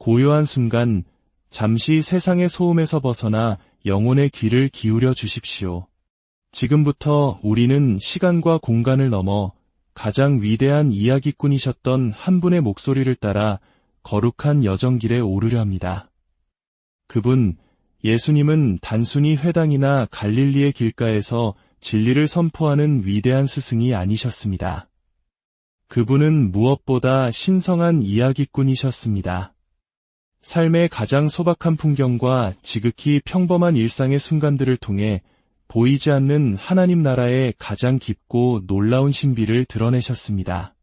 고요한 순간 잠시 세상의 소음에서 벗어나 영혼의 귀를 기울여 주십시오. 지금부터 우리는 시간과 공간을 넘어 가장 위대한 이야기꾼이셨던 한 분의 목소리를 따라 거룩한 여정길에 오르려 합니다. 그분, 예수님은 단순히 회당이나 갈릴리의 길가에서 진리를 선포하는 위대한 스승이 아니셨습니다. 그분은 무엇보다 신성한 이야기꾼이셨습니다. 삶의 가장 소박한 풍경과 지극히 평범한 일상의 순간들을 통해 보이지 않는 하나님 나라의 가장 깊고 놀라운 신비를 드러내셨습니다.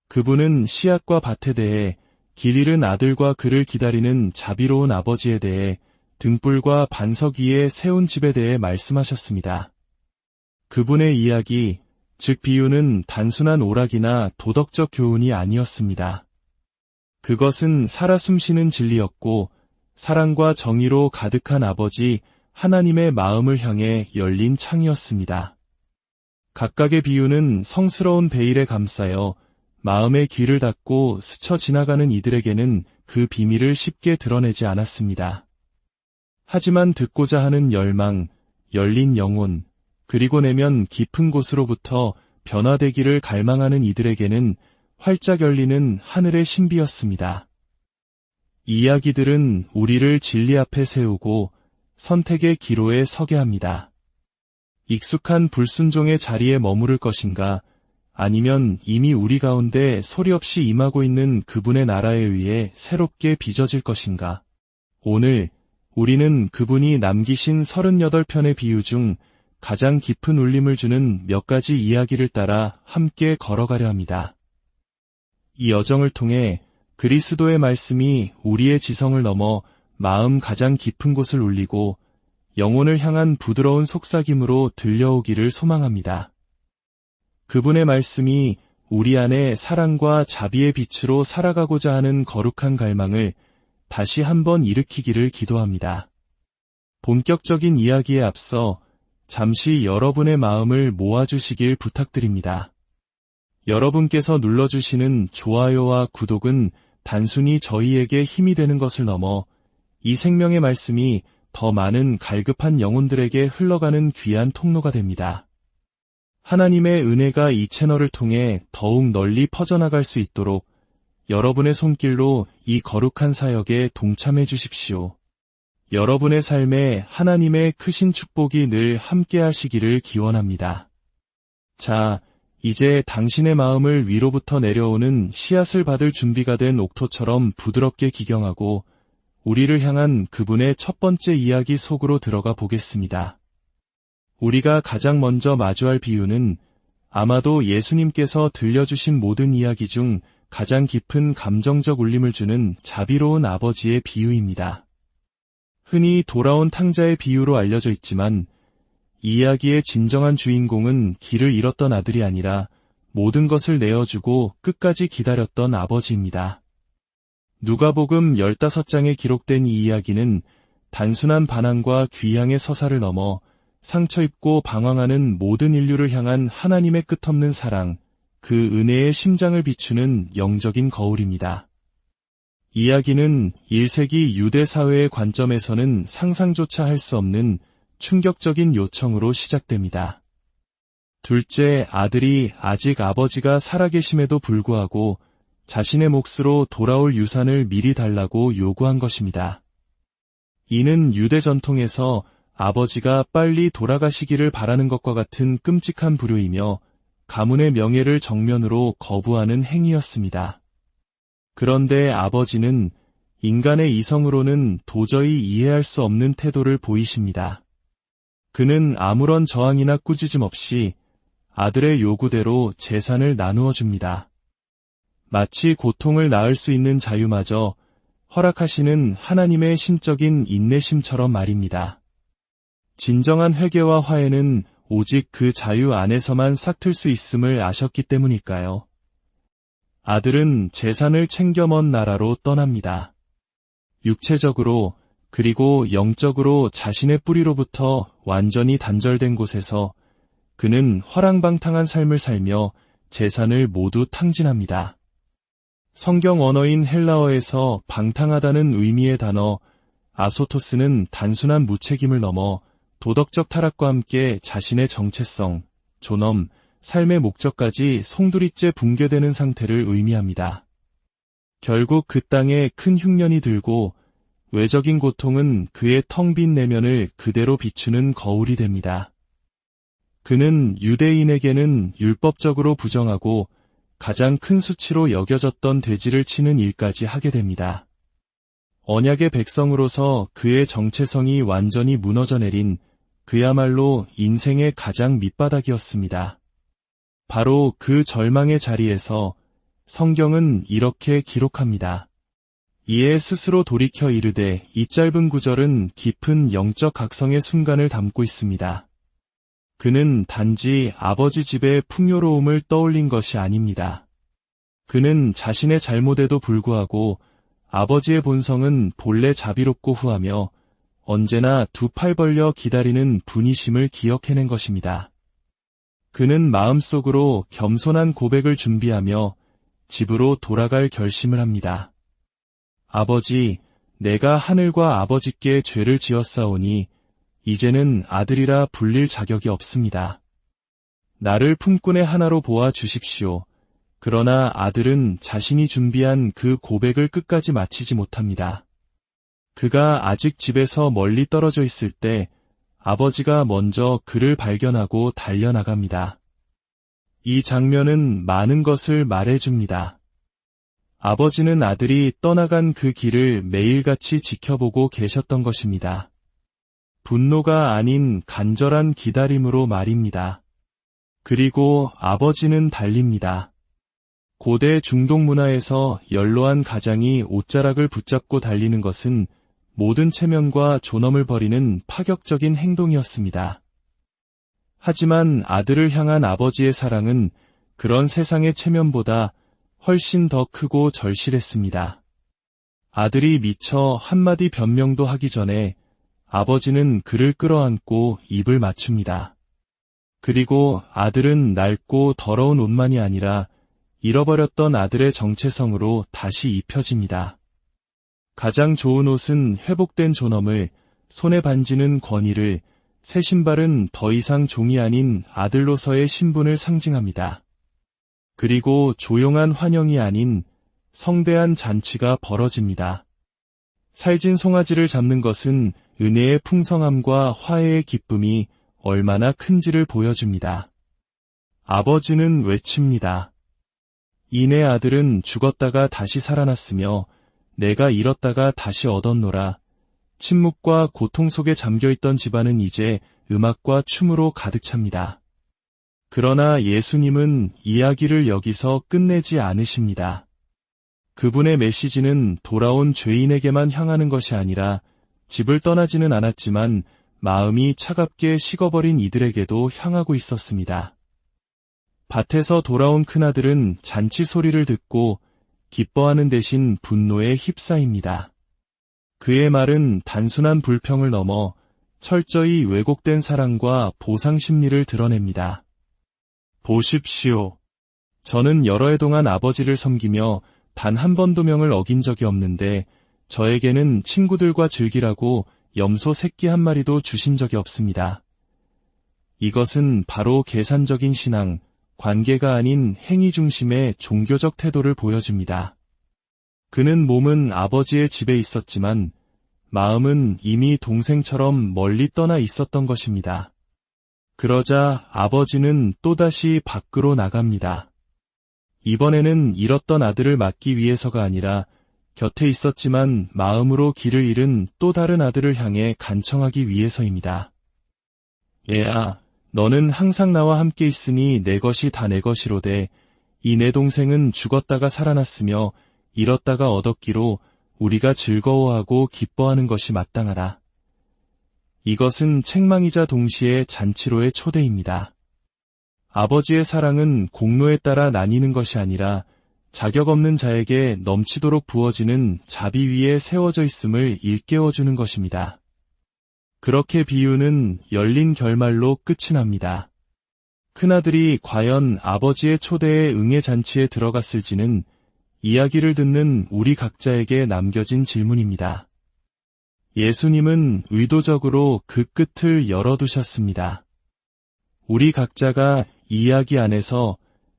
그분은 씨앗과 밭에 대해, 길 잃은 아들과 그를 기다리는 자비로운 아버지에 대해, 등불과 반석 위에 세운 집에 대해 말씀하셨습니다. 그분의 이야기, 즉 비유는 단순한 오락이나 도덕적 교훈이 아니었습니다. 그것은 살아 숨쉬는 진리였고 사랑과 정의로 가득한 아버지 하나님의 마음을 향해 열린 창이었습니다. 각각의 비유는 성스러운 베일에 감싸여 마음의 귀를 닫고 스쳐 지나가는 이들에게는 그 비밀을 쉽게 드러내지 않았습니다. 하지만 듣고자 하는 열망, 열린 영혼, 그리고 내면 깊은 곳으로부터 변화되기를 갈망하는 이들에게는 활짝 열리는 하늘의 신비였습니다. 이야기들은 우리를 진리 앞에 세우고 선택의 기로에 서게 합니다. 익숙한 불순종의 자리에 머무를 것인가, 아니면 이미 우리 가운데 소리 없이 임하고 있는 그분의 나라에 의해 새롭게 빚어질 것인가. 오늘 우리는 그분이 남기신 38편의 비유 중 가장 깊은 울림을 주는 몇 가지 이야기를 따라 함께 걸어가려 합니다. 이 여정을 통해 그리스도의 말씀이 우리의 지성을 넘어 마음 가장 깊은 곳을 울리고 영혼을 향한 부드러운 속삭임으로 들려오기를 소망합니다. 그분의 말씀이 우리 안에 사랑과 자비의 빛으로 살아가고자 하는 거룩한 갈망을 다시 한번 일으키기를 기도합니다. 본격적인 이야기에 앞서 잠시 여러분의 마음을 모아주시길 부탁드립니다. 여러분께서 눌러주시는 좋아요와 구독은 단순히 저희에게 힘이 되는 것을 넘어 이 생명의 말씀이 더 많은 갈급한 영혼들에게 흘러가는 귀한 통로가 됩니다. 하나님의 은혜가 이 채널을 통해 더욱 널리 퍼져나갈 수 있도록 여러분의 손길로 이 거룩한 사역에 동참해 주십시오. 여러분의 삶에 하나님의 크신 축복이 늘 함께 하시기를 기원합니다. 자, 이제 당신의 마음을 위로부터 내려오는 씨앗을 받을 준비가 된 옥토처럼 부드럽게 기경하고 우리를 향한 그분의 첫 번째 이야기 속으로 들어가 보겠습니다. 우리가 가장 먼저 마주할 비유는 아마도 예수님께서 들려주신 모든 이야기 중 가장 깊은 감정적 울림을 주는 자비로운 아버지의 비유입니다. 흔히 돌아온 탕자의 비유로 알려져 있지만 이 이야기의 진정한 주인공은 길을 잃었던 아들이 아니라 모든 것을 내어주고 끝까지 기다렸던 아버지입니다. 누가복음 15장에 기록된 이 이야기는 단순한 반항과 귀향의 서사를 넘어 상처 입고 방황하는 모든 인류를 향한 하나님의 끝없는 사랑, 그 은혜의 심장을 비추는 영적인 거울입니다. 이야기는 1세기 유대 사회의 관점에서는 상상조차 할 수 없는 충격적인 요청으로 시작됩니다. 둘째, 아들이 아직 아버지가 살아계심에도 불구하고 자신의 몫으로 돌아올 유산을 미리 달라고 요구한 것입니다. 이는 유대 전통에서 아버지가 빨리 돌아가시기를 바라는 것과 같은 끔찍한 불효이며 가문의 명예를 정면으로 거부하는 행위였습니다. 그런데 아버지는 인간의 이성으로는 도저히 이해할 수 없는 태도를 보이십니다. 그는 아무런 저항이나 꾸짖음 없이 아들의 요구대로 재산을 나누어 줍니다. 마치 고통을 낳을 수 있는 자유마저 허락하시는 하나님의 신적인 인내심처럼 말입니다. 진정한 회개와 화해는 오직 그 자유 안에서만 싹틀 수 있음을 아셨기 때문일까요? 아들은 재산을 챙겨 먼 나라로 떠납니다. 육체적으로 그리고 영적으로 자신의 뿌리로부터 완전히 단절된 곳에서 그는 허랑방탕한 삶을 살며 재산을 모두 탕진합니다. 성경 언어인 헬라어에서 방탕하다는 의미의 단어 아소토스는 단순한 무책임을 넘어 도덕적 타락과 함께 자신의 정체성, 존엄, 삶의 목적까지 송두리째 붕괴되는 상태를 의미합니다. 결국 그 땅에 큰 흉년이 들고 외적인 고통은 그의 텅 빈 내면을 그대로 비추는 거울이 됩니다. 그는 유대인에게는 율법적으로 부정하고 가장 큰 수치로 여겨졌던 돼지를 치는 일까지 하게 됩니다. 언약의 백성으로서 그의 정체성이 완전히 무너져 내린 그야말로 인생의 가장 밑바닥이었습니다. 바로 그 절망의 자리에서 성경은 이렇게 기록합니다. 이에 스스로 돌이켜 이르되 이 짧은 구절은 깊은 영적 각성의 순간을 담고 있습니다. 그는 단지 아버지 집의 풍요로움을 떠올린 것이 아닙니다. 그는 자신의 잘못에도 불구하고 아버지의 본성은 본래 자비롭고 후하며 언제나 두 팔 벌려 기다리는 분이심을 기억해낸 것입니다. 그는 마음속으로 겸손한 고백을 준비하며 집으로 돌아갈 결심을 합니다. 아버지, 내가 하늘과 아버지께 죄를 지었사오니 이제는 아들이라 불릴 자격이 없습니다. 나를 품꾼의 하나로 보아 주십시오. 그러나 아들은 자신이 준비한 그 고백을 끝까지 마치지 못합니다. 그가 아직 집에서 멀리 떨어져 있을 때 아버지가 먼저 그를 발견하고 달려나갑니다. 이 장면은 많은 것을 말해줍니다. 아버지는 아들이 떠나간 그 길을 매일같이 지켜보고 계셨던 것입니다. 분노가 아닌 간절한 기다림으로 말입니다. 그리고 아버지는 달립니다. 고대 중동 문화에서 연로한 가장이 옷자락을 붙잡고 달리는 것은 모든 체면과 존엄을 버리는 파격적인 행동이었습니다. 하지만 아들을 향한 아버지의 사랑은 그런 세상의 체면보다 훨씬 더 크고 절실했습니다. 아들이 미처 한마디 변명도 하기 전에 아버지는 그를 끌어안고 입을 맞춥니다. 그리고 아들은 낡고 더러운 옷만이 아니라 잃어버렸던 아들의 정체성으로 다시 입혀집니다. 가장 좋은 옷은 회복된 존엄을, 손에 반지는 권위를, 새 신발은 더 이상 종이 아닌 아들로서의 신분을 상징합니다. 그리고 조용한 환영이 아닌 성대한 잔치가 벌어집니다. 살진 송아지를 잡는 것은 은혜의 풍성함과 화해의 기쁨이 얼마나 큰지를 보여줍니다. 아버지는 외칩니다. 이내 아들은 죽었다가 다시 살아났으며 내가 잃었다가 다시 얻었노라. 침묵과 고통 속에 잠겨있던 집안은 이제 음악과 춤으로 가득 찹니다. 그러나 예수님은 이야기를 여기서 끝내지 않으십니다. 그분의 메시지는 돌아온 죄인에게만 향하는 것이 아니라 집을 떠나지는 않았지만 마음이 차갑게 식어버린 이들에게도 향하고 있었습니다. 밭에서 돌아온 큰아들은 잔치 소리를 듣고 기뻐하는 대신 분노에 휩싸입니다. 그의 말은 단순한 불평을 넘어 철저히 왜곡된 사랑과 보상 심리를 드러냅니다. 보십시오. 저는 여러 해 동안 아버지를 섬기며 단 한 번도 명을 어긴 적이 없는데 저에게는 친구들과 즐기라고 염소 새끼 한 마리도 주신 적이 없습니다. 이것은 바로 계산적인 신앙, 관계가 아닌 행위 중심의 종교적 태도를 보여줍니다. 그는 몸은 아버지의 집에 있었지만 마음은 이미 동생처럼 멀리 떠나 있었던 것입니다. 그러자 아버지는 또다시 밖으로 나갑니다. 이번에는 잃었던 아들을 맡기 위해서가 아니라 곁에 있었지만 마음으로 길을 잃은 또 다른 아들을 향해 간청하기 위해서입니다. 얘야, 너는 항상 나와 함께 있으니 내 것이 다 내 것이로되 이 내 동생은 죽었다가 살아났으며 잃었다가 얻었기로 우리가 즐거워하고 기뻐하는 것이 마땅하다. 이것은 책망이자 동시에 잔치로의 초대입니다. 아버지의 사랑은 공로에 따라 나뉘는 것이 아니라 자격 없는 자에게 넘치도록 부어지는 자비 위에 세워져 있음을 일깨워주는 것입니다. 그렇게 비유는 열린 결말로 끝이 납니다. 큰아들이 과연 아버지의 초대에 응해 잔치에 들어갔을지는 이야기를 듣는 우리 각자에게 남겨진 질문입니다. 예수님은 의도적으로 그 끝을 열어두셨습니다. 우리 각자가 이야기 안에서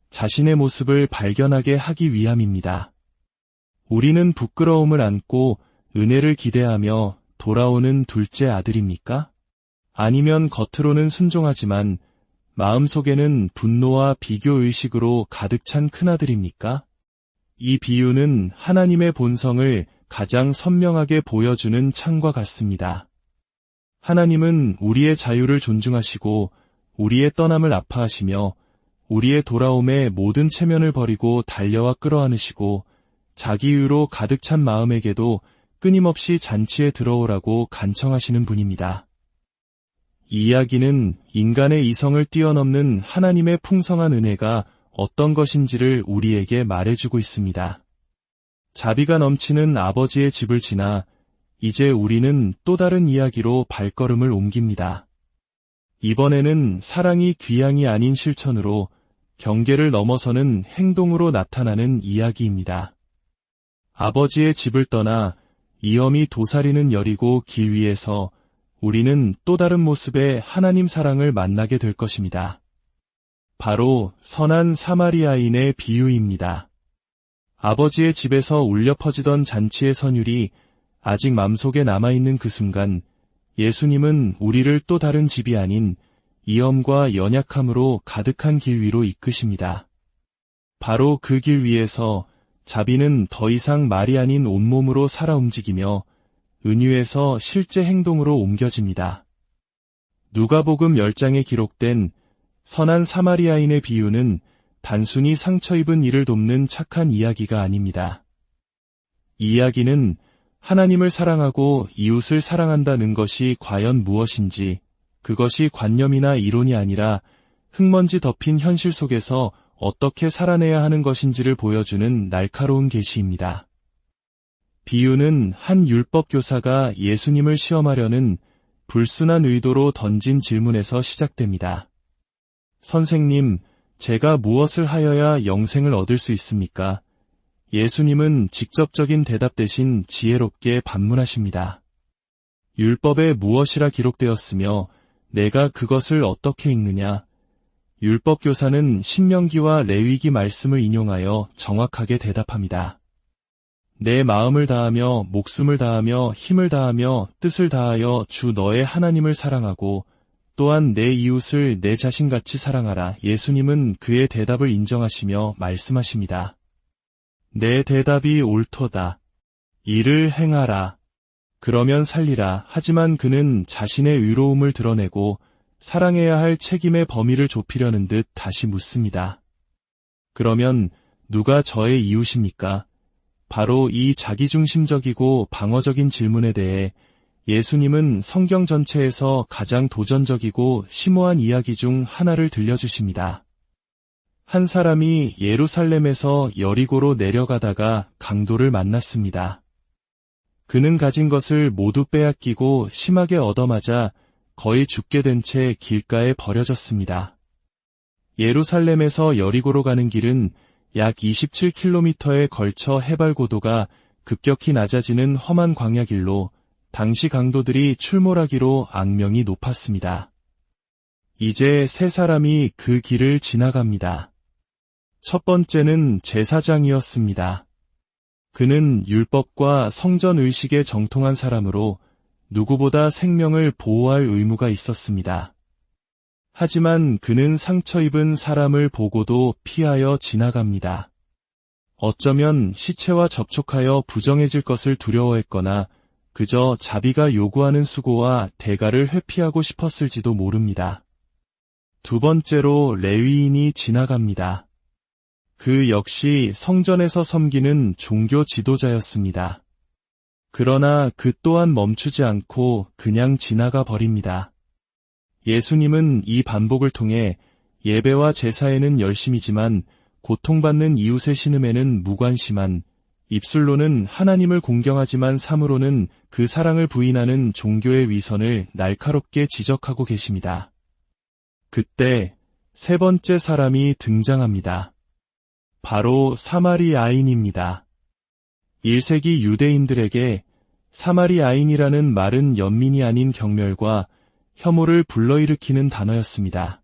자신의 모습을 발견하게 하기 위함입니다. 우리는 부끄러움을 안고 은혜를 기대하며 돌아오는 둘째 아들입니까? 아니면 겉으로는 순종하지만 마음속에는 분노와 비교의식으로 가득 찬 큰아들입니까? 이 비유는 하나님의 본성을 가장 선명하게 보여주는 창과 같습니다. 하나님은 우리의 자유를 존중하시고 우리의 떠남을 아파하시며 우리의 돌아옴에 모든 체면을 버리고 달려와 끌어안으시고 자기의로 가득 찬 마음에게도 끊임없이 잔치에 들어오라고 간청하시는 분입니다. 이 이야기는 인간의 이성을 뛰어넘는 하나님의 풍성한 은혜가 어떤 것인지를 우리에게 말해주고 있습니다. 자비가 넘치는 아버지의 집을 지나 이제 우리는 또 다른 이야기로 발걸음을 옮깁니다. 이번에는 사랑이 귀향이 아닌 실천으로 경계를 넘어서는 행동으로 나타나는 이야기입니다. 아버지의 집을 떠나 이엄히 도사리는 여리고 길 위에서 우리는 또 다른 모습의 하나님 사랑을 만나게 될 것입니다. 바로 선한 사마리아인의 비유입니다. 아버지의 집에서 울려 퍼지던 잔치의 선율이 아직 맘속에 남아있는 그 순간 예수님은 우리를 또 다른 집이 아닌 이엄과 연약함으로 가득한 길 위로 이끄십니다. 바로 그 길 위에서 자비는 더 이상 말이 아닌 온몸으로 살아 움직이며 은유에서 실제 행동으로 옮겨집니다. 누가복음 10장에 기록된 선한 사마리아인의 비유는 단순히 상처 입은 이를 돕는 착한 이야기가 아닙니다. 이 이야기는 하나님을 사랑하고 이웃을 사랑한다는 것이 과연 무엇인지, 그것이 관념이나 이론이 아니라 흙먼지 덮인 현실 속에서 어떻게 살아내야 하는 것인지를 보여주는 날카로운 계시입니다. 비유는 한 율법교사가 예수님을 시험하려는 불순한 의도로 던진 질문에서 시작됩니다. 선생님, 제가 무엇을 하여야 영생을 얻을 수 있습니까? 예수님은 직접적인 대답 대신 지혜롭게 반문하십니다. 율법에 무엇이라 기록되었으며 내가 그것을 어떻게 읽느냐? 율법교사는 신명기와 레위기 말씀을 인용하여 정확하게 대답합니다. 내 마음을 다하며 목숨을 다하며 힘을 다하며 뜻을 다하여 주 너의 하나님을 사랑하고 또한 내 이웃을 내 자신같이 사랑하라. 예수님은 그의 대답을 인정하시며 말씀하십니다. 내 대답이 옳도다. 이를 행하라. 그러면 살리라. 하지만 그는 자신의 의로움을 드러내고 사랑해야 할 책임의 범위를 좁히려는 듯 다시 묻습니다. 그러면 누가 저의 이웃입니까? 바로 이 자기중심적이고 방어적인 질문에 대해 예수님은 성경 전체에서 가장 도전적이고 심오한 이야기 중 하나를 들려주십니다. 한 사람이 예루살렘에서 여리고로 내려가다가 강도를 만났습니다. 그는 가진 것을 모두 빼앗기고 심하게 얻어맞아 거의 죽게 된 채 길가에 버려졌습니다. 예루살렘에서 여리고로 가는 길은 약 27km에 걸쳐 해발 고도가 급격히 낮아지는 험한 광야길로 당시 강도들이 출몰하기로 악명이 높았습니다. 이제 세 사람이 그 길을 지나갑니다. 첫 번째는 제사장이었습니다. 그는 율법과 성전 의식에 정통한 사람으로 누구보다 생명을 보호할 의무가 있었습니다. 하지만 그는 상처 입은 사람을 보고도 피하여 지나갑니다. 어쩌면 시체와 접촉하여 부정해질 것을 두려워했거나 그저 자비가 요구하는 수고와 대가를 회피하고 싶었을지도 모릅니다. 두 번째로 레위인이 지나갑니다. 그 역시 성전에서 섬기는 종교 지도자였습니다. 그러나 그 또한 멈추지 않고 그냥 지나가 버립니다. 예수님은 이 반복을 통해 예배와 제사에는 열심이지만 고통받는 이웃의 신음에는 무관심한, 입술로는 하나님을 공경하지만 삶으로는 그 사랑을 부인하는 종교의 위선을 날카롭게 지적하고 계십니다. 그때 세 번째 사람이 등장합니다. 바로 사마리아인입니다. 1세기 유대인들에게 사마리아인이라는 말은 연민이 아닌 경멸과 혐오를 불러일으키는 단어였습니다.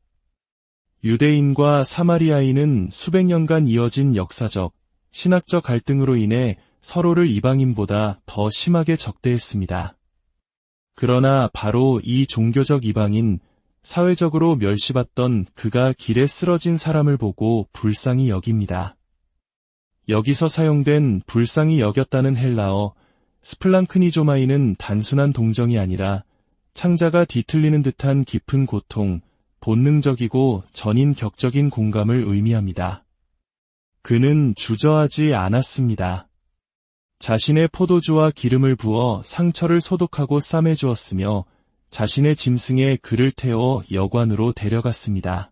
유대인과 사마리아인은 수백 년간 이어진 역사적, 신학적 갈등으로 인해 서로를 이방인보다 더 심하게 적대했습니다. 그러나 바로 이 종교적 이방인, 사회적으로 멸시받던 그가 길에 쓰러진 사람을 보고 불쌍히 여깁니다. 여기서 사용된 불쌍히 여겼다는 헬라어 스플랑크니조마이는 단순한 동정이 아니라 창자가 뒤틀리는 듯한 깊은 고통, 본능적이고 전인격적인 공감을 의미합니다. 그는 주저하지 않았습니다. 자신의 포도주와 기름을 부어 상처를 소독하고 싸매주었으며 자신의 짐승에 그를 태워 여관으로 데려갔습니다.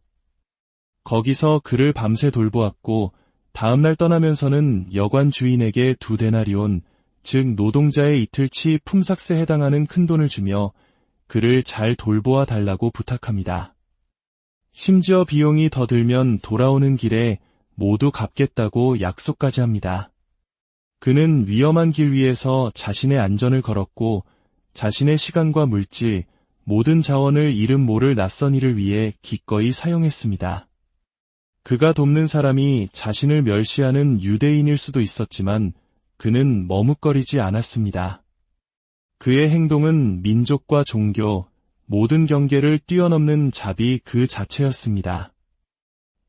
거기서 그를 밤새 돌보았고 다음날 떠나면서는 여관 주인에게 2데나리온, 즉 노동자의 이틀치 품삯에 해당하는 큰돈을 주며 그를 잘 돌보아 달라고 부탁합니다. 심지어 비용이 더 들면 돌아오는 길에 모두 갚겠다고 약속까지 합니다. 그는 위험한 길 위에서 자신의 안전을 걸었고 자신의 시간과 물질, 모든 자원을 이름 모를 낯선 이를 위해 기꺼이 사용했습니다. 그가 돕는 사람이 자신을 멸시하는 유대인일 수도 있었지만 그는 머뭇거리지 않았습니다. 그의 행동은 민족과 종교, 모든 경계를 뛰어넘는 자비 그 자체였습니다.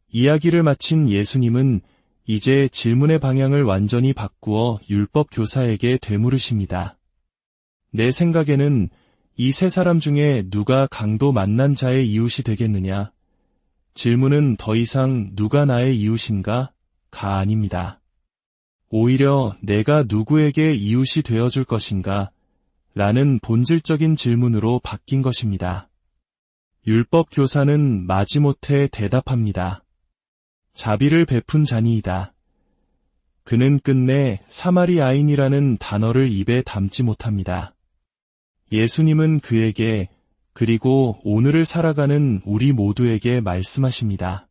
이야기를 마친 예수님은 이제 질문의 방향을 완전히 바꾸어 율법 교사에게 되물으십니다. 내 생각에는 이 세 사람 중에 누가 강도 만난 자의 이웃이 되겠느냐? 질문은 더 이상 누가 나의 이웃인가? 가 아닙니다. 오히려 내가 누구에게 이웃이 되어줄 것인가? 라는 본질적인 질문으로 바뀐 것입니다. 율법 교사는 마지못해 대답합니다. 자비를 베푼 자니이다. 그는 끝내 사마리아인이라는 단어를 입에 담지 못합니다. 예수님은 그에게 그리고 오늘을 살아가는 우리 모두에게 말씀하십니다.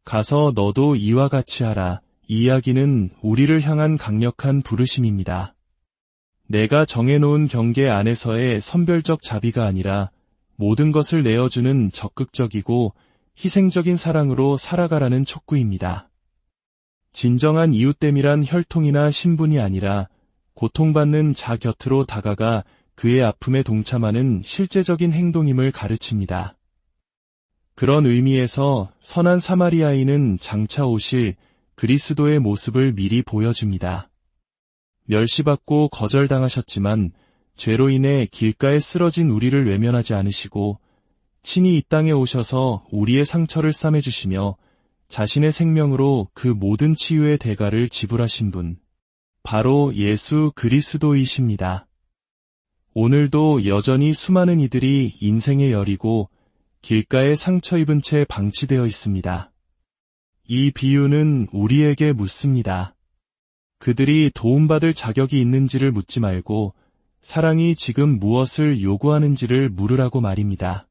가서 너도 이와 같이 하라. 이 이야기는 우리를 향한 강력한 부르심입니다. 내가 정해놓은 경계 안에서의 선별적 자비가 아니라 모든 것을 내어주는 적극적이고 희생적인 사랑으로 살아가라는 촉구입니다. 진정한 이웃됨이란 혈통이나 신분이 아니라 고통받는 자 곁으로 다가가 그의 아픔에 동참하는 실제적인 행동임을 가르칩니다. 그런 의미에서 선한 사마리아인은 장차 오실 그리스도의 모습을 미리 보여줍니다. 멸시받고 거절당하셨지만 죄로 인해 길가에 쓰러진 우리를 외면하지 않으시고 친히 이 땅에 오셔서 우리의 상처를 싸매주시며 자신의 생명으로 그 모든 치유의 대가를 지불하신 분, 바로 예수 그리스도이십니다. 오늘도 여전히 수많은 이들이 인생의 열이고 길가에 상처 입은 채 방치되어 있습니다. 이 비유는 우리에게 묻습니다. 그들이 도움받을 자격이 있는지를 묻지 말고 사랑이 지금 무엇을 요구하는지를 물으라고 말입니다.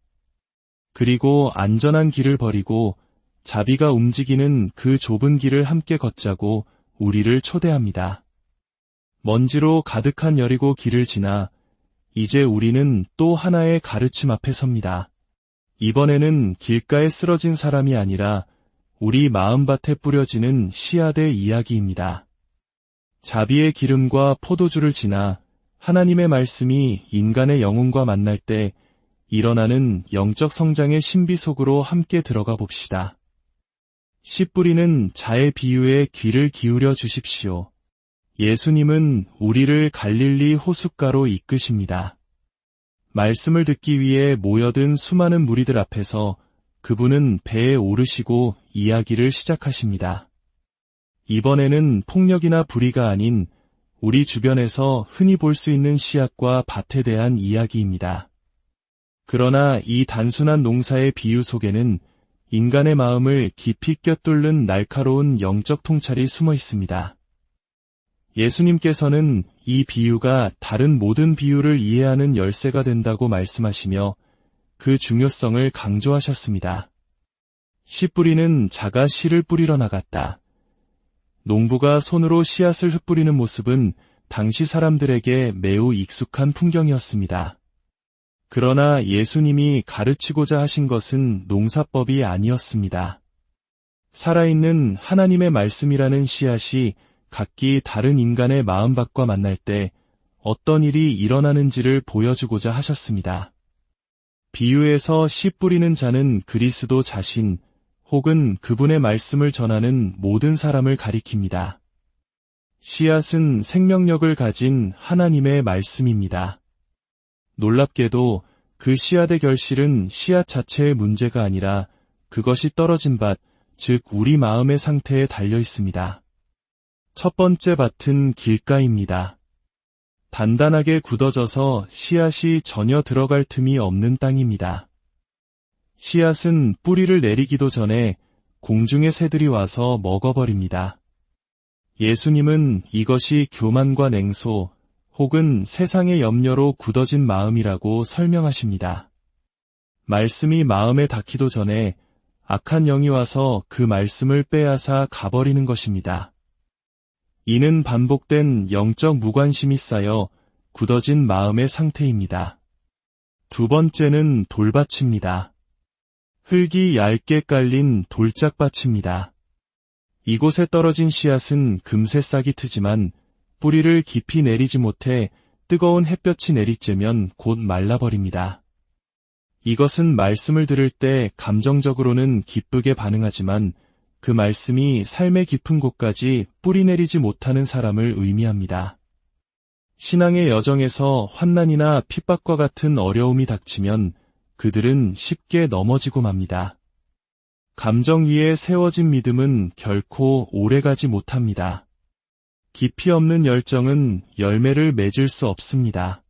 그리고 안전한 길을 버리고 자비가 움직이는 그 좁은 길을 함께 걷자고 우리를 초대합니다. 먼지로 가득한 여리고 길을 지나 이제 우리는 또 하나의 가르침 앞에 섭니다. 이번에는 길가에 쓰러진 사람이 아니라 우리 마음밭에 뿌려지는 씨앗의 이야기입니다. 자비의 기름과 포도주를 지나 하나님의 말씀이 인간의 영혼과 만날 때 일어나는 영적 성장의 신비 속으로 함께 들어가 봅시다. 씨 뿌리는 자의 비유에 귀를 기울여 주십시오. 예수님은 우리를 갈릴리 호숫가로 이끄십니다. 말씀을 듣기 위해 모여든 수많은 무리들 앞에서 그분은 배에 오르시고 이야기를 시작하십니다. 이번에는 폭력이나 불의가 아닌 우리 주변에서 흔히 볼 수 있는 씨앗과 밭에 대한 이야기입니다. 그러나 이 단순한 농사의 비유 속에는 인간의 마음을 깊이 꿰뚫는 날카로운 영적 통찰이 숨어 있습니다. 예수님께서는 이 비유가 다른 모든 비유를 이해하는 열쇠가 된다고 말씀하시며 그 중요성을 강조하셨습니다. 씨 뿌리는 자가 씨를 뿌리러 나갔다. 농부가 손으로 씨앗을 흩뿌리는 모습은 당시 사람들에게 매우 익숙한 풍경이었습니다. 그러나 예수님이 가르치고자 하신 것은 농사법이 아니었습니다. 살아있는 하나님의 말씀이라는 씨앗이 각기 다른 인간의 마음밭과 만날 때 어떤 일이 일어나는지를 보여주고자 하셨습니다. 비유에서 씨 뿌리는 자는 그리스도 자신 혹은 그분의 말씀을 전하는 모든 사람을 가리킵니다. 씨앗은 생명력을 가진 하나님의 말씀입니다. 놀랍게도 그 씨앗의 결실은 씨앗 자체의 문제가 아니라 그것이 떨어진 밭, 즉 우리 마음의 상태에 달려 있습니다. 첫 번째 밭은 길가입니다. 단단하게 굳어져서 씨앗이 전혀 들어갈 틈이 없는 땅입니다. 씨앗은 뿌리를 내리기도 전에 공중의 새들이 와서 먹어버립니다. 예수님은 이것이 교만과 냉소 혹은 세상의 염려로 굳어진 마음이라고 설명하십니다. 말씀이 마음에 닿기도 전에 악한 영이 와서 그 말씀을 빼앗아 가버리는 것입니다. 이는 반복된 영적 무관심이 쌓여 굳어진 마음의 상태입니다. 두 번째는 돌밭입니다. 흙이 얇게 깔린 돌짝밭입니다. 이곳에 떨어진 씨앗은 금세 싹이 트지만 뿌리를 깊이 내리지 못해 뜨거운 햇볕이 내리쬐면 곧 말라버립니다. 이것은 말씀을 들을 때 감정적으로는 기쁘게 반응하지만 그 말씀이 삶의 깊은 곳까지 뿌리 내리지 못하는 사람을 의미합니다. 신앙의 여정에서 환난이나 핍박과 같은 어려움이 닥치면 그들은 쉽게 넘어지고 맙니다. 감정 위에 세워진 믿음은 결코 오래가지 못합니다. 깊이 없는 열정은 열매를 맺을 수 없습니다.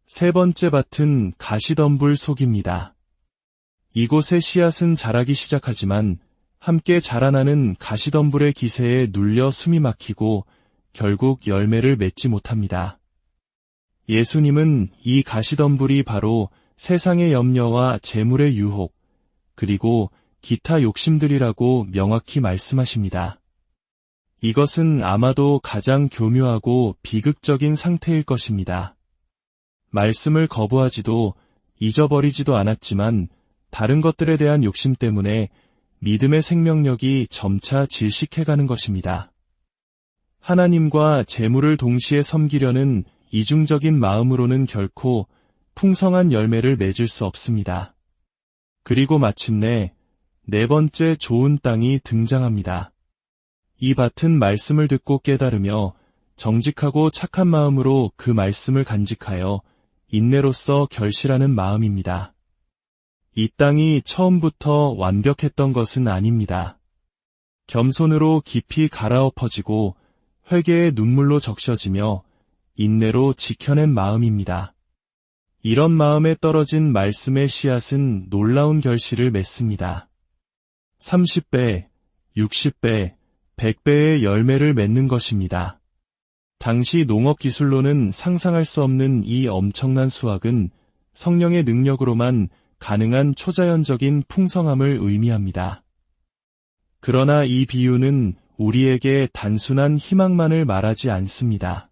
세 번째 밭은 가시덤불 속입니다. 이곳의 씨앗은 자라기 시작하지만 함께 자라나는 가시덤불의 기세에 눌려 숨이 막히고 결국 열매를 맺지 못합니다. 예수님은 이 가시덤불이 바로 세상의 염려와 재물의 유혹, 그리고 기타 욕심들이라고 명확히 말씀하십니다. 이것은 아마도 가장 교묘하고 비극적인 상태일 것입니다. 말씀을 거부하지도 잊어버리지도 않았지만 다른 것들에 대한 욕심 때문에 믿음의 생명력이 점차 질식해가는 것입니다. 하나님과 재물을 동시에 섬기려는 이중적인 마음으로는 결코 풍성한 열매를 맺을 수 없습니다. 그리고 마침내 네 번째 좋은 땅이 등장합니다. 이 밭은 말씀을 듣고 깨달으며 정직하고 착한 마음으로 그 말씀을 간직하여 인내로써 결실하는 마음입니다. 이 땅이 처음부터 완벽했던 것은 아닙니다. 겸손으로 깊이 갈아엎어지고 회개의 눈물로 적셔지며 인내로 지켜낸 마음입니다. 이런 마음에 떨어진 말씀의 씨앗은 놀라운 결실을 맺습니다. 30배, 60배, 100배의 열매를 맺는 것입니다. 당시 농업기술로는 상상할 수 없는 이 엄청난 수확은 성령의 능력으로만 가능한 초자연적인 풍성함을 의미합니다. 그러나 이 비유는 우리에게 단순한 희망만을 말하지 않습니다.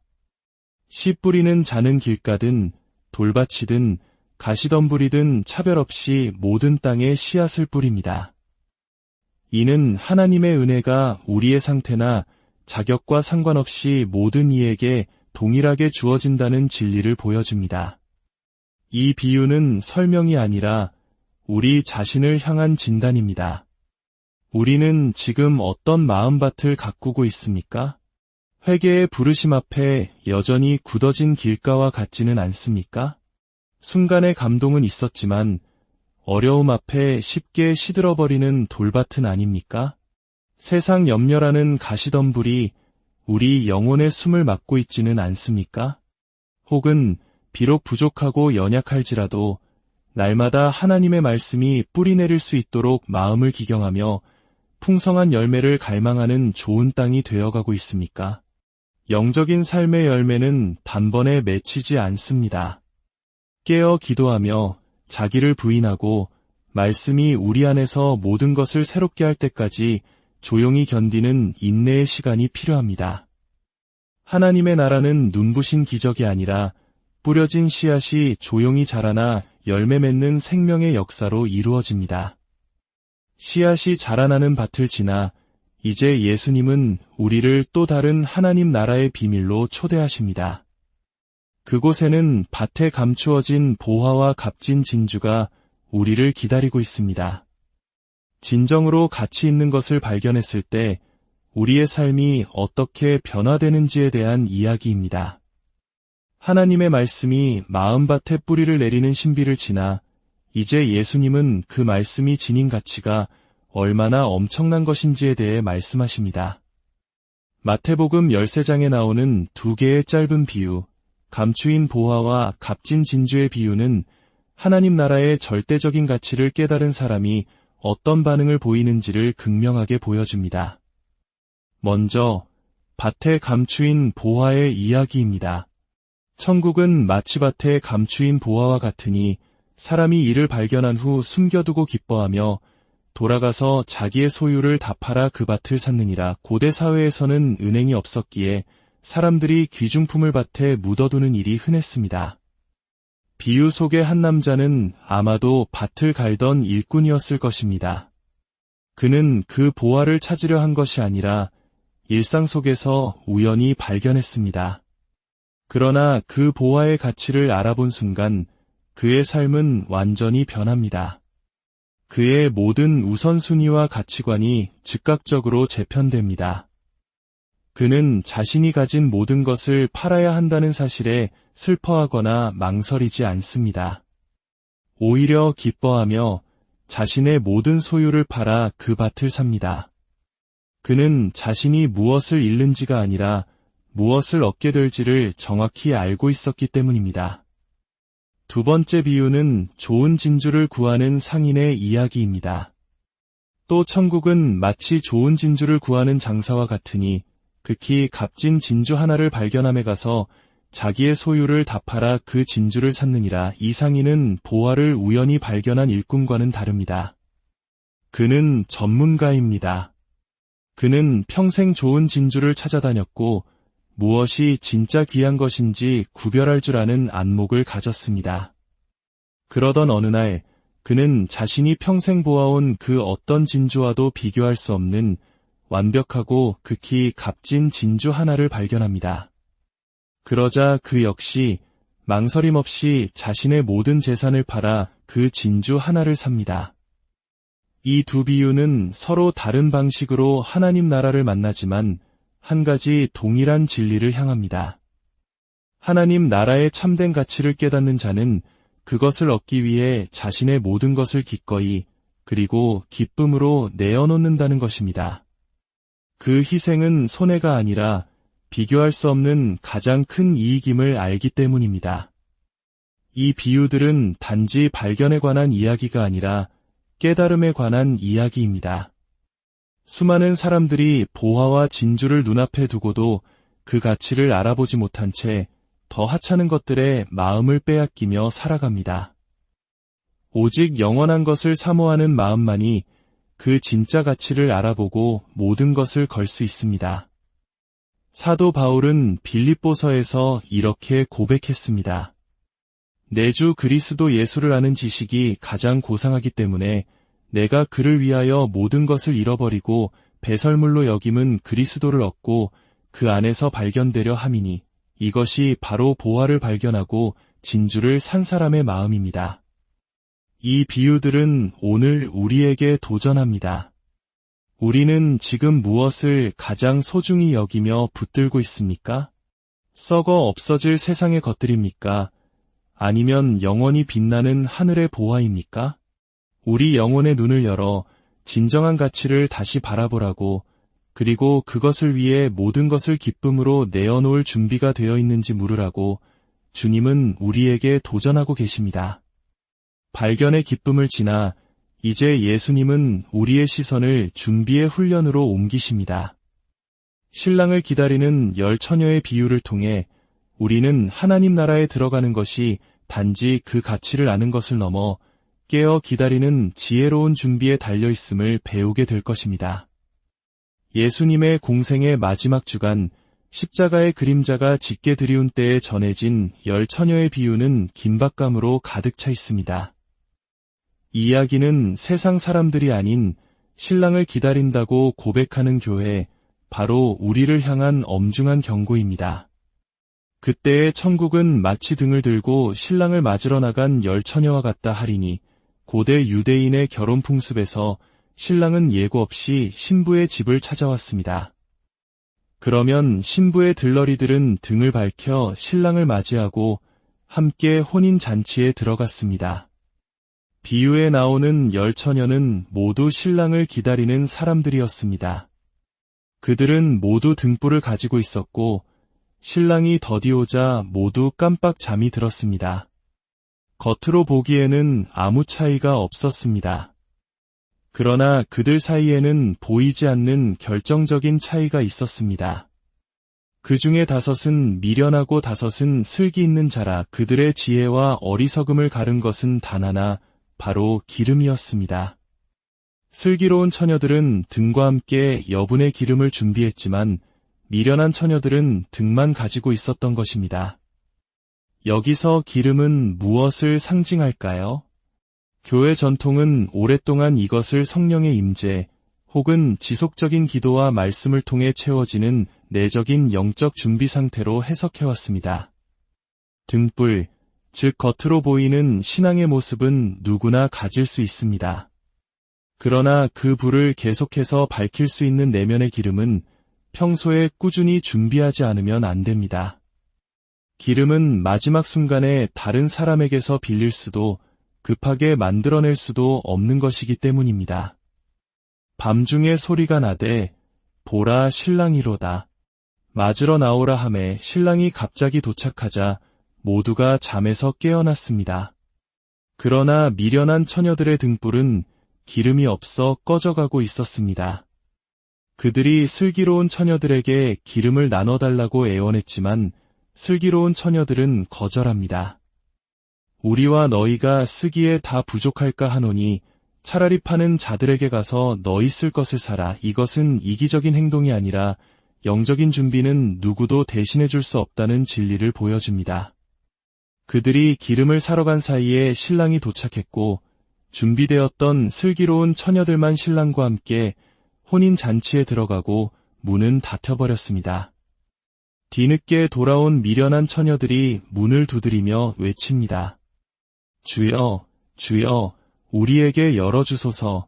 씨 뿌리는 자는 길가든 돌밭이든 가시덤불이든 차별 없이 모든 땅에 씨앗을 뿌립니다. 이는 하나님의 은혜가 우리의 상태나 자격과 상관없이 모든 이에게 동일하게 주어진다는 진리를 보여줍니다. 이 비유는 설명이 아니라 우리 자신을 향한 진단입니다. 우리는 지금 어떤 마음밭을 가꾸고 있습니까? 회개의 부르심 앞에 여전히 굳어진 길가와 같지는 않습니까? 순간의 감동은 있었지만 어려움 앞에 쉽게 시들어버리는 돌밭은 아닙니까? 세상 염려라는 가시덤불이 우리 영혼의 숨을 막고 있지는 않습니까? 혹은 비록 부족하고 연약할지라도 날마다 하나님의 말씀이 뿌리 내릴 수 있도록 마음을 기경하며 풍성한 열매를 갈망하는 좋은 땅이 되어가고 있습니까? 영적인 삶의 열매는 단번에 맺히지 않습니다. 깨어 기도하며 자기를 부인하고 말씀이 우리 안에서 모든 것을 새롭게 할 때까지 조용히 견디는 인내의 시간이 필요합니다. 하나님의 나라는 눈부신 기적이 아니라 뿌려진 씨앗이 조용히 자라나 열매 맺는 생명의 역사로 이루어집니다. 씨앗이 자라나는 밭을 지나 이제 예수님은 우리를 또 다른 하나님 나라의 비밀로 초대하십니다. 그곳에는 밭에 감추어진 보화와 값진 진주가 우리를 기다리고 있습니다. 진정으로 가치 있는 것을 발견했을 때 우리의 삶이 어떻게 변화되는지에 대한 이야기입니다. 하나님의 말씀이 마음밭에 뿌리를 내리는 신비를 지나 이제 예수님은 그 말씀이 지닌 가치가 얼마나 엄청난 것인지에 대해 말씀하십니다. 마태복음 13장에 나오는 두 개의 짧은 비유, 감추인 보화와 값진 진주의 비유는 하나님 나라의 절대적인 가치를 깨달은 사람이 어떤 반응을 보이는지를 극명하게 보여줍니다. 먼저 밭에 감추인 보화의 이야기입니다. 천국은 마치 밭에 감추인 보화와 같으니 사람이 이를 발견한 후 숨겨두고 기뻐하며 돌아가서 자기의 소유를 다 팔아 그 밭을 샀느니라. 고대 사회에서는 은행이 없었기에 사람들이 귀중품을 밭에 묻어두는 일이 흔했습니다. 비유 속의 한 남자는 아마도 밭을 갈던 일꾼이었을 것입니다. 그는 그 보화를 찾으려 한 것이 아니라 일상 속에서 우연히 발견했습니다. 그러나 그 보화의 가치를 알아본 순간 그의 삶은 완전히 변합니다. 그의 모든 우선순위와 가치관이 즉각적으로 재편됩니다. 그는 자신이 가진 모든 것을 팔아야 한다는 사실에 슬퍼하거나 망설이지 않습니다. 오히려 기뻐하며 자신의 모든 소유를 팔아 그 밭을 삽니다. 그는 자신이 무엇을 잃는지가 아니라 무엇을 얻게 될지를 정확히 알고 있었기 때문입니다. 두 번째 비유는 좋은 진주를 구하는 상인의 이야기입니다. 또 천국은 마치 좋은 진주를 구하는 장사와 같으니 극히 값진 진주 하나를 발견함에 가서 자기의 소유를 다 팔아 그 진주를 샀느니라. 이 상인은 보화를 우연히 발견한 일꾼과는 다릅니다. 그는 전문가입니다. 그는 평생 좋은 진주를 찾아다녔고 무엇이 진짜 귀한 것인지 구별할 줄 아는 안목을 가졌습니다. 그러던 어느 날 그는 자신이 평생 보아온 그 어떤 진주와도 비교할 수 없는 완벽하고 극히 값진 진주 하나를 발견합니다. 그러자 그 역시 망설임 없이 자신의 모든 재산을 팔아 그 진주 하나를 삽니다. 이 두 비유는 서로 다른 방식으로 하나님 나라를 만나지만 한 가지 동일한 진리를 향합니다. 하나님 나라의 참된 가치를 깨닫는 자는 그것을 얻기 위해 자신의 모든 것을 기꺼이 그리고 기쁨으로 내어놓는다는 것입니다. 그 희생은 손해가 아니라 비교할 수 없는 가장 큰 이익임을 알기 때문입니다. 이 비유들은 단지 발견에 관한 이야기가 아니라 깨달음에 관한 이야기입니다. 수많은 사람들이 보화와 진주를 눈앞에 두고도 그 가치를 알아보지 못한 채 더 하찮은 것들에 마음을 빼앗기며 살아갑니다. 오직 영원한 것을 사모하는 마음만이 그 진짜 가치를 알아보고 모든 것을 걸 수 있습니다. 사도 바울은 빌립보서에서 이렇게 고백했습니다. 내 주 그리스도 예수를 아는 지식이 가장 고상하기 때문에 내가 그를 위하여 모든 것을 잃어버리고 배설물로 여김은 그리스도를 얻고 그 안에서 발견되려 함이니 이것이 바로 보화를 발견하고 진주를 산 사람의 마음입니다. 이 비유들은 오늘 우리에게 도전합니다. 우리는 지금 무엇을 가장 소중히 여기며 붙들고 있습니까? 썩어 없어질 세상의 것들입니까? 아니면 영원히 빛나는 하늘의 보화입니까? 우리 영혼의 눈을 열어 진정한 가치를 다시 바라보라고 그리고 그것을 위해 모든 것을 기쁨으로 내어놓을 준비가 되어 있는지 물으라고 주님은 우리에게 도전하고 계십니다. 발견의 기쁨을 지나 이제 예수님은 우리의 시선을 준비의 훈련으로 옮기십니다. 신랑을 기다리는 10처녀의 비유를 통해 우리는 하나님 나라에 들어가는 것이 단지 그 가치를 아는 것을 넘어 깨어 기다리는 지혜로운 준비에 달려있음을 배우게 될 것입니다. 예수님의 공생의 마지막 주간, 십자가의 그림자가 짙게 드리운 때에 전해진 10처녀의 비유는 긴박감으로 가득 차 있습니다. 이 이야기는 세상 사람들이 아닌 신랑을 기다린다고 고백하는 교회, 바로 우리를 향한 엄중한 경고입니다. 그때의 천국은 마치 등을 들고 신랑을 맞으러 나간 10처녀와 같다 하리니, 고대 유대인의 결혼 풍습에서 신랑은 예고 없이 신부의 집을 찾아왔습니다. 그러면 신부의 들러리들은 등을 밝혀 신랑을 맞이하고 함께 혼인잔치에 들어갔습니다. 비유에 나오는 10처녀는 모두 신랑을 기다리는 사람들이었습니다. 그들은 모두 등불을 가지고 있었고 신랑이 더디오자 모두 깜빡 잠이 들었습니다. 겉으로 보기에는 아무 차이가 없었습니다. 그러나 그들 사이에는 보이지 않는 결정적인 차이가 있었습니다. 그 중에 5은 미련하고 5은 슬기 있는 자라. 그들의 지혜와 어리석음을 가른 것은 단 하나, 바로 기름이었습니다. 슬기로운 처녀들은 등과 함께 여분의 기름을 준비했지만 미련한 처녀들은 등만 가지고 있었던 것입니다. 여기서 기름은 무엇을 상징할까요? 교회 전통은 오랫동안 이것을 성령의 임재 혹은 지속적인 기도와 말씀을 통해 채워지는 내적인 영적 준비 상태로 해석해왔습니다. 등불, 즉 겉으로 보이는 신앙의 모습은 누구나 가질 수 있습니다. 그러나 그 불을 계속해서 밝힐 수 있는 내면의 기름은 평소에 꾸준히 준비하지 않으면 안 됩니다. 기름은 마지막 순간에 다른 사람에게서 빌릴 수도 급하게 만들어낼 수도 없는 것이기 때문입니다. 밤중에 소리가 나되 보라 신랑이로다. 맞으러 나오라 하매 신랑이 갑자기 도착하자 모두가 잠에서 깨어났습니다. 그러나 미련한 처녀들의 등불은 기름이 없어 꺼져가고 있었습니다. 그들이 슬기로운 처녀들에게 기름을 나눠달라고 애원했지만 슬기로운 처녀들은 거절합니다. 우리와 너희가 쓰기에 다 부족할까 하노니 차라리 파는 자들에게 가서 너희 쓸 것을 사라. 이것은 이기적인 행동이 아니라 영적인 준비는 누구도 대신해 줄 수 없다는 진리를 보여줍니다. 그들이 기름을 사러 간 사이에 신랑이 도착했고 준비되었던 슬기로운 처녀들만 신랑과 함께 혼인잔치에 들어가고 문은 닫혀버렸습니다. 뒤늦게 돌아온 미련한 처녀들이 문을 두드리며 외칩니다. 주여, 주여, 우리에게 열어주소서.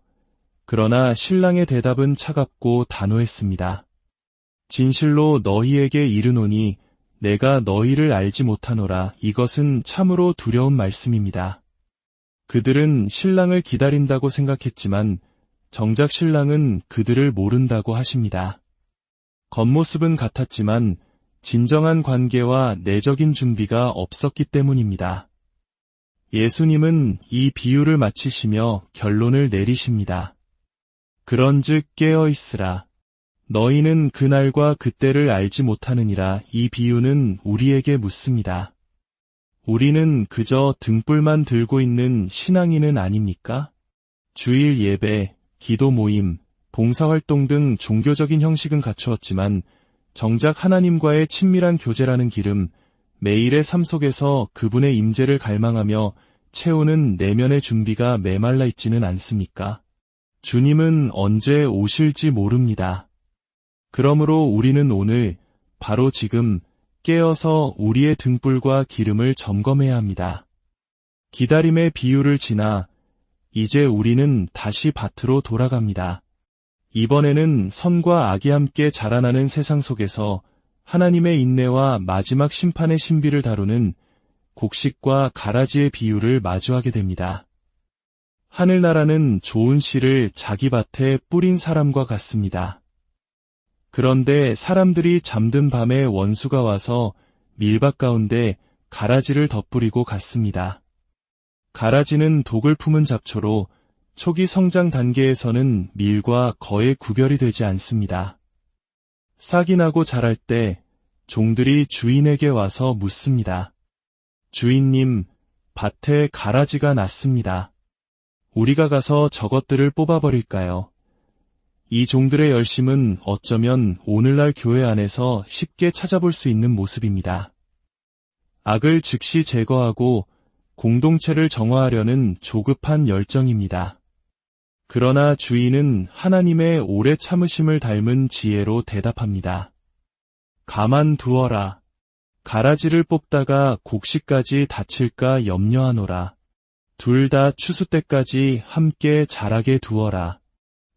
그러나 신랑의 대답은 차갑고 단호했습니다. 진실로 너희에게 이르노니 내가 너희를 알지 못하노라. 이것은 참으로 두려운 말씀입니다. 그들은 신랑을 기다린다고 생각했지만 정작 신랑은 그들을 모른다고 하십니다. 겉모습은 같았지만 진정한 관계와 내적인 준비가 없었기 때문입니다. 예수님은 이 비유를 마치시며 결론을 내리십니다. 그런즉 깨어있으라. 너희는 그날과 그때를 알지 못하느니라. 이 비유는 우리에게 묻습니다. 우리는 그저 등불만 들고 있는 신앙인은 아닙니까? 주일 예배, 기도 모임, 봉사활동 등 종교적인 형식은 갖추었지만 정작 하나님과의 친밀한 교제라는 기름, 매일의 삶 속에서 그분의 임재를 갈망하며 채우는 내면의 준비가 메말라 있지는 않습니까? 주님은 언제 오실지 모릅니다. 그러므로 우리는 오늘, 바로 지금 깨어서 우리의 등불과 기름을 점검해야 합니다. 기다림의 비유를 지나 이제 우리는 다시 밭으로 돌아갑니다. 이번에는 선과 악이 함께 자라나는 세상 속에서 하나님의 인내와 마지막 심판의 신비를 다루는 곡식과 가라지의 비유를 마주하게 됩니다. 하늘나라는 좋은 씨를 자기 밭에 뿌린 사람과 같습니다. 그런데 사람들이 잠든 밤에 원수가 와서 밀밭 가운데 가라지를 덧뿌리고 갔습니다. 가라지는 독을 품은 잡초로 초기 성장 단계에서는 밀과 거의 구별이 되지 않습니다. 싹이 나고 자랄 때 종들이 주인에게 와서 묻습니다. 주인님, 밭에 가라지가 났습니다. 우리가 가서 저것들을 뽑아버릴까요? 이 종들의 열심은 어쩌면 오늘날 교회 안에서 쉽게 찾아볼 수 있는 모습입니다. 악을 즉시 제거하고 공동체를 정화하려는 조급한 열정입니다. 그러나 주인은 하나님의 오래 참으심을 닮은 지혜로 대답합니다. 가만두어라. 가라지를 뽑다가 곡식까지 다칠까 염려하노라. 둘 다 추수 때까지 함께 자라게 두어라.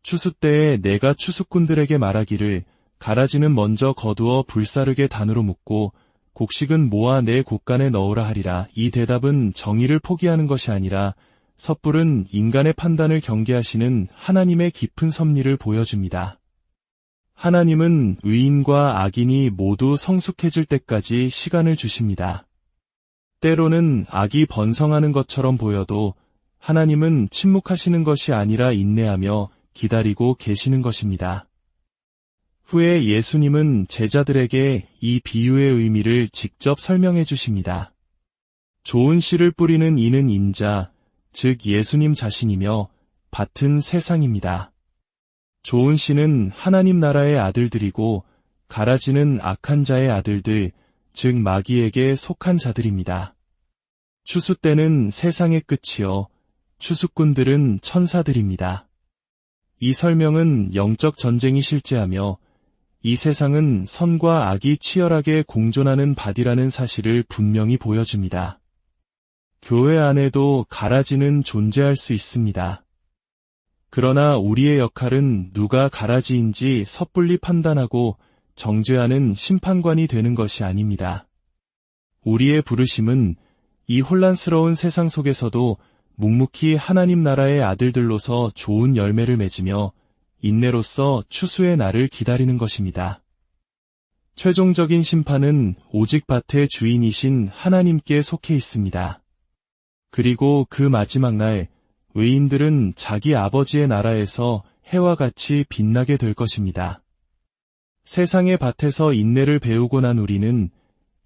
추수 때에 내가 추수꾼들에게 말하기를 가라지는 먼저 거두어 불사르게 단으로 묶고 곡식은 모아 내 곡간에 넣으라 하리라. 이 대답은 정의를 포기하는 것이 아니라 섣부른 인간의 판단을 경계하시는 하나님의 깊은 섭리를 보여줍니다. 하나님은 의인과 악인이 모두 성숙해질 때까지 시간을 주십니다. 때로는 악이 번성하는 것처럼 보여도 하나님은 침묵하시는 것이 아니라 인내하며 기다리고 계시는 것입니다. 후에 예수님은 제자들에게 이 비유의 의미를 직접 설명해 주십니다. 좋은 씨를 뿌리는 이는 인자, 즉 예수님 자신이며 밭은 세상입니다. 좋은 씨는 하나님 나라의 아들들이고 가라지는 악한 자의 아들들, 즉 마귀에게 속한 자들입니다. 추수 때는 세상의 끝이요, 추수꾼들은 천사들입니다. 이 설명은 영적 전쟁이 실제하며 이 세상은 선과 악이 치열하게 공존하는 밭이라는 사실을 분명히 보여줍니다. 교회 안에도 가라지는 존재할 수 있습니다. 그러나 우리의 역할은 누가 가라지인지 섣불리 판단하고 정죄하는 심판관이 되는 것이 아닙니다. 우리의 부르심은 이 혼란스러운 세상 속에서도 묵묵히 하나님 나라의 아들들로서 좋은 열매를 맺으며 인내로서 추수의 날을 기다리는 것입니다. 최종적인 심판은 오직 밭의 주인이신 하나님께 속해 있습니다. 그리고 그 마지막 날 의인들은 자기 아버지의 나라에서 해와 같이 빛나게 될 것입니다. 세상의 밭에서 인내를 배우고 난 우리는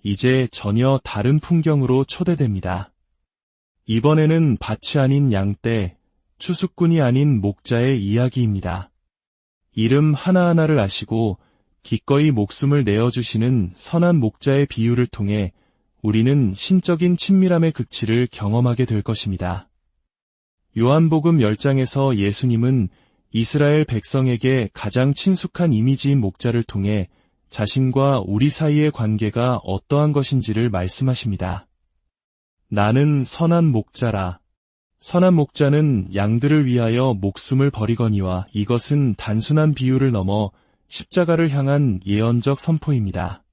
이제 전혀 다른 풍경으로 초대됩니다. 이번에는 밭이 아닌 양떼, 추수꾼이 아닌 목자의 이야기입니다. 이름 하나하나를 아시고 기꺼이 목숨을 내어주시는 선한 목자의 비유를 통해 우리는 신적인 친밀함의 극치를 경험하게 될 것입니다. 요한복음 10장에서 예수님은 이스라엘 백성에게 가장 친숙한 이미지인 목자를 통해 자신과 우리 사이의 관계가 어떠한 것인지를 말씀하십니다. 나는 선한 목자라. 선한 목자는 양들을 위하여 목숨을 버리거니와 이것은 단순한 비유를 넘어 십자가를 향한 예언적 선포입니다.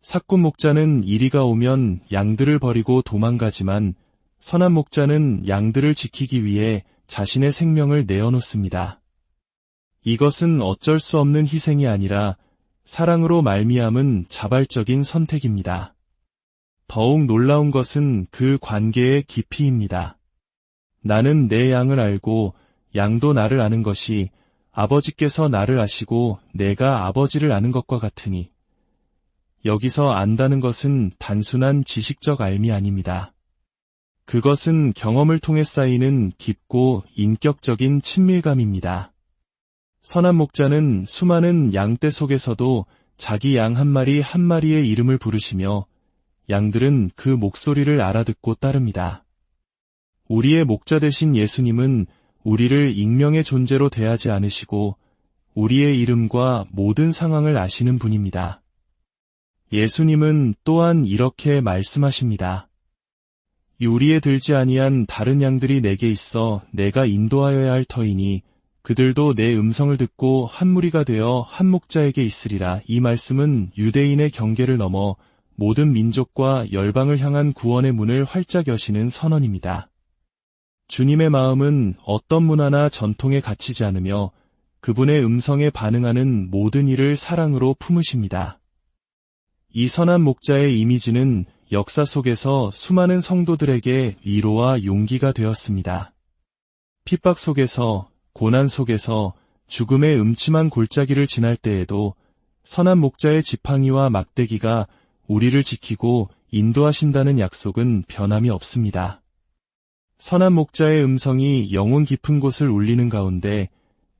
사꾼 목자는 이리가 오면 양들을 버리고 도망가지만 선한 목자는 양들을 지키기 위해 자신의 생명을 내어놓습니다. 이것은 어쩔 수 없는 희생이 아니라 사랑으로 말미암은 자발적인 선택입니다. 더욱 놀라운 것은 그 관계의 깊이입니다. 나는 내 양을 알고 양도 나를 아는 것이 아버지께서 나를 아시고 내가 아버지를 아는 것과 같으니, 여기서 안다는 것은 단순한 지식적 알미 아닙니다. 그것은 경험을 통해 쌓이는 깊고 인격적인 친밀감입니다. 선한 목자는 수많은 양떼 속에서도 자기 양 한 마리 한 마리의 이름을 부르시며 양들은 그 목소리를 알아듣고 따릅니다. 우리의 목자 되신 예수님은 우리를 익명의 존재로 대하지 않으시고 우리의 이름과 모든 상황을 아시는 분입니다. 예수님은 또한 이렇게 말씀하십니다. 유리에 들지 아니한 다른 양들이 내게 있어 내가 인도하여야 할 터이니 그들도 내 음성을 듣고 한 무리가 되어 한 목자에게 있으리라. 이 말씀은 유대인의 경계를 넘어 모든 민족과 열방을 향한 구원의 문을 활짝 여시는 선언입니다. 주님의 마음은 어떤 문화나 전통에 갇히지 않으며 그분의 음성에 반응하는 모든 이를 사랑으로 품으십니다. 이 선한 목자의 이미지는 역사 속에서 수많은 성도들에게 위로와 용기가 되었습니다. 핍박 속에서, 고난 속에서 죽음의 음침한 골짜기를 지날 때에도 선한 목자의 지팡이와 막대기가 우리를 지키고 인도하신다는 약속은 변함이 없습니다. 선한 목자의 음성이 영혼 깊은 곳을 울리는 가운데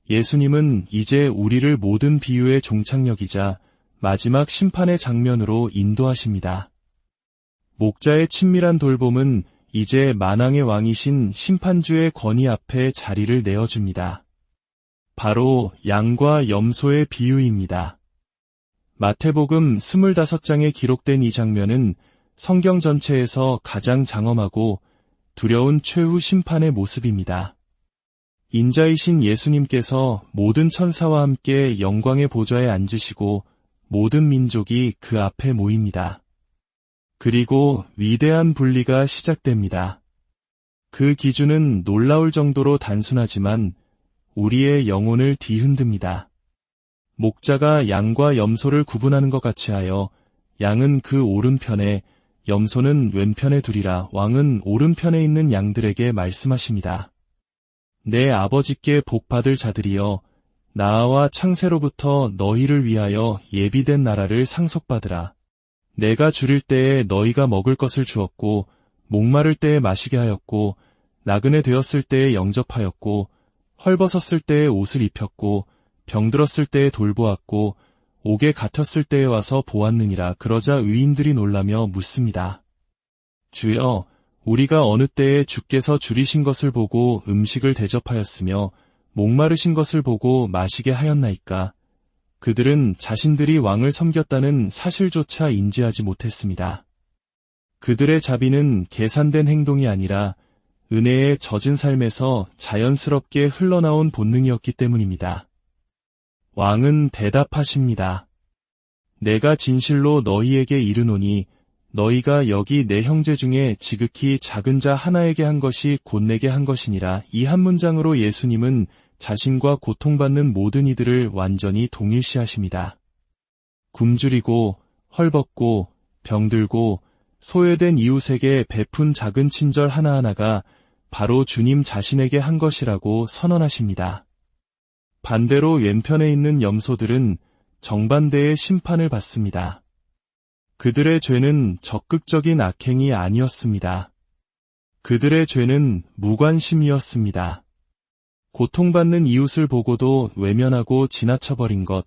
예수님은 이제 우리를 모든 비유의 종착역이자 마지막 심판의 장면으로 인도하십니다. 목자의 친밀한 돌봄은 이제 만왕의 왕이신 심판주의 권위 앞에 자리를 내어줍니다. 바로 양과 염소의 비유입니다. 마태복음 25장에 기록된 이 장면은 성경 전체에서 가장 장엄하고 두려운 최후 심판의 모습입니다. 인자이신 예수님께서 모든 천사와 함께 영광의 보좌에 앉으시고 모든 민족이 그 앞에 모입니다. 그리고 위대한 분리가 시작됩니다. 그 기준은 놀라울 정도로 단순하지만 우리의 영혼을 뒤흔듭니다. 목자가 양과 염소를 구분하는 것 같이 하여 양은 그 오른편에 염소는 왼편에 두리라 왕은 오른편에 있는 양들에게 말씀하십니다. 내 아버지께 복받을 자들이여 나와 창세로부터 너희를 위하여 예비된 나라를 상속받으라. 내가 줄일 때에 너희가 먹을 것을 주었고 목마를 때에 마시게 하였고 나그네 되었을 때에 영접하였고 헐벗었을 때에 옷을 입혔고 병들었을 때에 돌보았고 옥에 갇혔을 때에 와서 보았느니라. 그러자 의인들이 놀라며 묻습니다. 주여, 우리가 어느 때에 주께서 줄이신 것을 보고 음식을 대접하였으며 목마르신 것을 보고 마시게 하였나이까? 그들은 자신들이 왕을 섬겼다는 사실조차 인지하지 못했습니다. 그들의 자비는 계산된 행동이 아니라 은혜의 젖은 삶에서 자연스럽게 흘러나온 본능이었기 때문입니다. 왕은 대답하십니다. 내가 진실로 너희에게 이르노니 너희가 여기 내 형제 중에 지극히 작은 자 하나에게 한 것이 곧 내게 한 것이니라. 이 한 문장으로 예수님은 자신과 고통받는 모든 이들을 완전히 동일시하십니다. 굶주리고 헐벗고 병들고 소외된 이웃에게 베푼 작은 친절 하나하나가 바로 주님 자신에게 한 것이라고 선언하십니다. 반대로 왼편에 있는 염소들은 정반대의 심판을 받습니다. 그들의 죄는 적극적인 악행이 아니었습니다. 그들의 죄는 무관심이었습니다. 고통받는 이웃을 보고도 외면하고 지나쳐버린 것,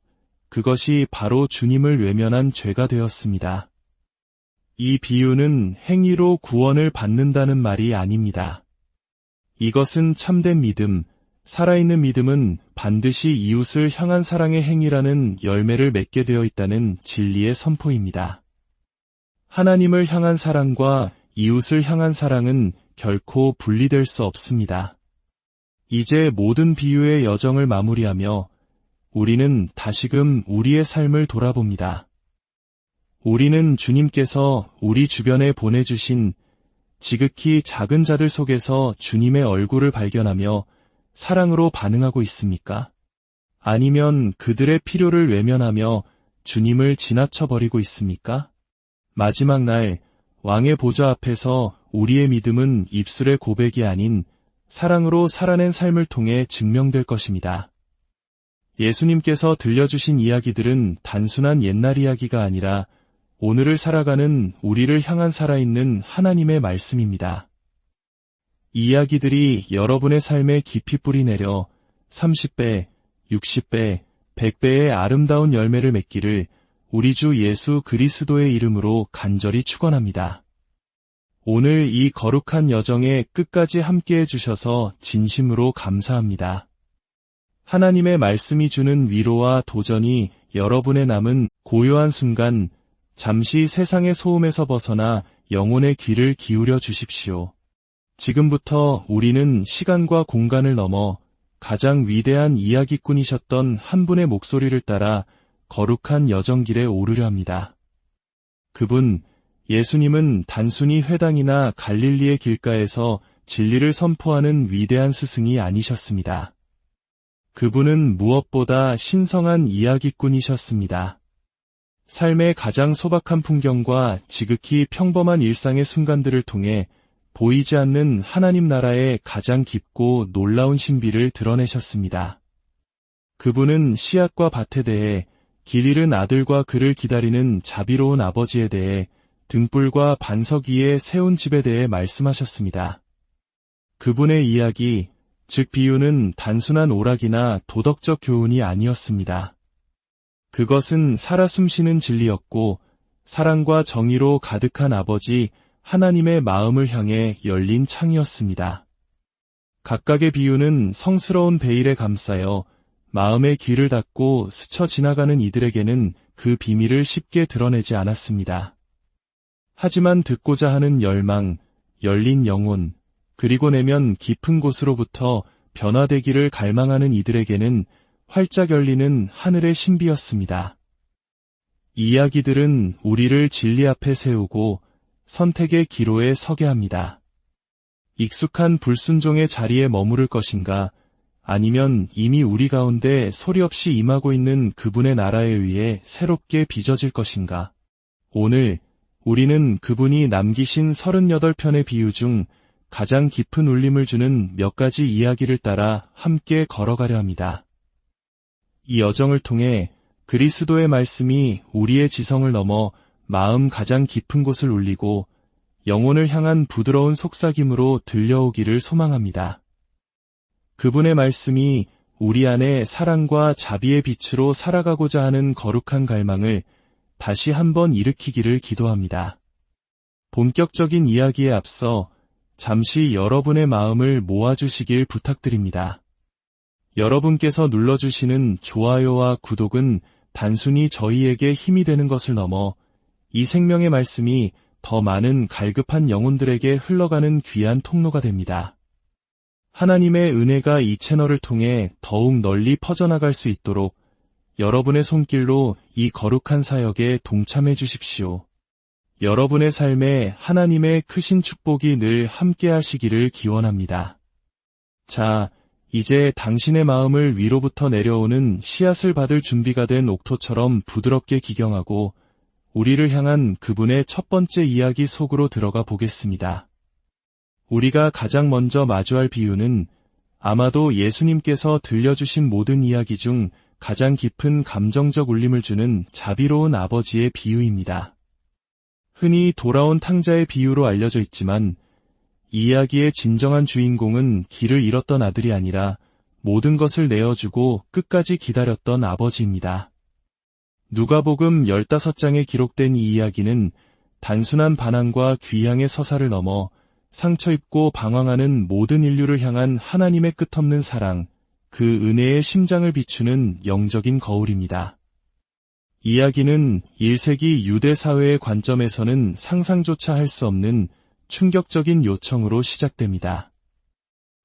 그것이 바로 주님을 외면한 죄가 되었습니다. 이 비유는 행위로 구원을 받는다는 말이 아닙니다. 이것은 참된 믿음, 살아있는 믿음은 반드시 이웃을 향한 사랑의 행위라는 열매를 맺게 되어 있다는 진리의 선포입니다. 하나님을 향한 사랑과 이웃을 향한 사랑은 결코 분리될 수 없습니다. 이제 모든 비유의 여정을 마무리하며 우리는 다시금 우리의 삶을 돌아봅니다. 우리는 주님께서 우리 주변에 보내주신 지극히 작은 자들 속에서 주님의 얼굴을 발견하며 사랑으로 반응하고 있습니까? 아니면 그들의 필요를 외면하며 주님을 지나쳐버리고 있습니까? 마지막 날 왕의 보좌 앞에서 우리의 믿음은 입술의 고백이 아닌 사랑으로 살아낸 삶을 통해 증명될 것입니다. 예수님께서 들려주신 이야기들은 단순한 옛날 이야기가 아니라 오늘을 살아가는 우리를 향한 살아있는 하나님의 말씀입니다. 이 이야기들이 여러분의 삶에 깊이 뿌리내려 30배, 60배, 100배의 아름다운 열매를 맺기를 우리 주 예수 그리스도의 이름으로 간절히 축원합니다. 오늘 이 거룩한 여정에 끝까지 함께해 주셔서 진심으로 감사합니다. 하나님의 말씀이 주는 위로와 도전이 여러분의 남은 고요한 순간 잠시 세상의 소음에서 벗어나 영혼의 귀를 기울여 주십시오. 지금부터 우리는 시간과 공간을 넘어 가장 위대한 이야기꾼이셨던 한 분의 목소리를 따라 거룩한 여정길에 오르려 합니다. 그분, 예수님은 단순히 회당이나 갈릴리의 길가에서 진리를 선포하는 위대한 스승이 아니셨습니다. 그분은 무엇보다 신성한 이야기꾼이셨습니다. 삶의 가장 소박한 풍경과 지극히 평범한 일상의 순간들을 통해 보이지 않는 하나님 나라의 가장 깊고 놀라운 신비를 드러내셨습니다. 그분은 씨앗과 밭에 대해, 길 잃은 아들과 그를 기다리는 자비로운 아버지에 대해, 등불과 반석 위에 세운 집에 대해 말씀하셨습니다. 그분의 이야기, 즉 비유는 단순한 오락이나 도덕적 교훈이 아니었습니다. 그것은 살아 숨쉬는 진리였고 사랑과 정의로 가득한 아버지 하나님의 마음을 향해 열린 창이었습니다. 각각의 비유는 성스러운 베일에 감싸여 마음의 귀를 닫고 스쳐 지나가는 이들에게는 그 비밀을 쉽게 드러내지 않았습니다. 하지만 듣고자 하는 열망, 열린 영혼, 그리고 내면 깊은 곳으로부터 변화되기를 갈망하는 이들에게는 활짝 열리는 하늘의 신비였습니다. 이 이야기들은 우리를 진리 앞에 세우고 선택의 기로에 서게 합니다. 익숙한 불순종의 자리에 머무를 것인가, 아니면 이미 우리 가운데 소리 없이 임하고 있는 그분의 나라에 의해 새롭게 빚어질 것인가. 오늘 우리는 그분이 남기신 38편의 비유 중 가장 깊은 울림을 주는 몇 가지 이야기를 따라 함께 걸어가려 합니다. 이 여정을 통해 그리스도의 말씀이 우리의 지성을 넘어 마음 가장 깊은 곳을 울리고 영혼을 향한 부드러운 속삭임으로 들려오기를 소망합니다. 그분의 말씀이 우리 안에 사랑과 자비의 빛으로 살아가고자 하는 거룩한 갈망을 다시 한번 일으키기를 기도합니다. 본격적인 이야기에 앞서 잠시 여러분의 마음을 모아주시길 부탁드립니다. 여러분께서 눌러주시는 좋아요와 구독은 단순히 저희에게 힘이 되는 것을 넘어 이 생명의 말씀이 더 많은 갈급한 영혼들에게 흘러가는 귀한 통로가 됩니다. 하나님의 은혜가 이 채널을 통해 더욱 널리 퍼져나갈 수 있도록 여러분의 손길로 이 거룩한 사역에 동참해 주십시오. 여러분의 삶에 하나님의 크신 축복이 늘 함께 하시기를 기원합니다. 자, 이제 당신의 마음을 위로부터 내려오는 씨앗을 받을 준비가 된 옥토처럼 부드럽게 기경하고 우리를 향한 그분의 첫 번째 이야기 속으로 들어가 보겠습니다. 우리가 가장 먼저 마주할 비유는 아마도 예수님께서 들려주신 모든 이야기 중 가장 깊은 감정적 울림을 주는 자비로운 아버지의 비유입니다. 흔히 돌아온 탕자의 비유로 알려져 있지만 이 이야기의 진정한 주인공은 길을 잃었던 아들이 아니라 모든 것을 내어주고 끝까지 기다렸던 아버지입니다. 누가복음 15장에 기록된 이 이야기는 단순한 반항과 귀향의 서사를 넘어 상처 입고 방황하는 모든 인류를 향한 하나님의 끝없는 사랑, 그 은혜의 심장을 비추는 영적인 거울입니다. 이야기는 1세기 유대 사회의 관점에서는 상상조차 할 수 없는 충격적인 요청으로 시작됩니다.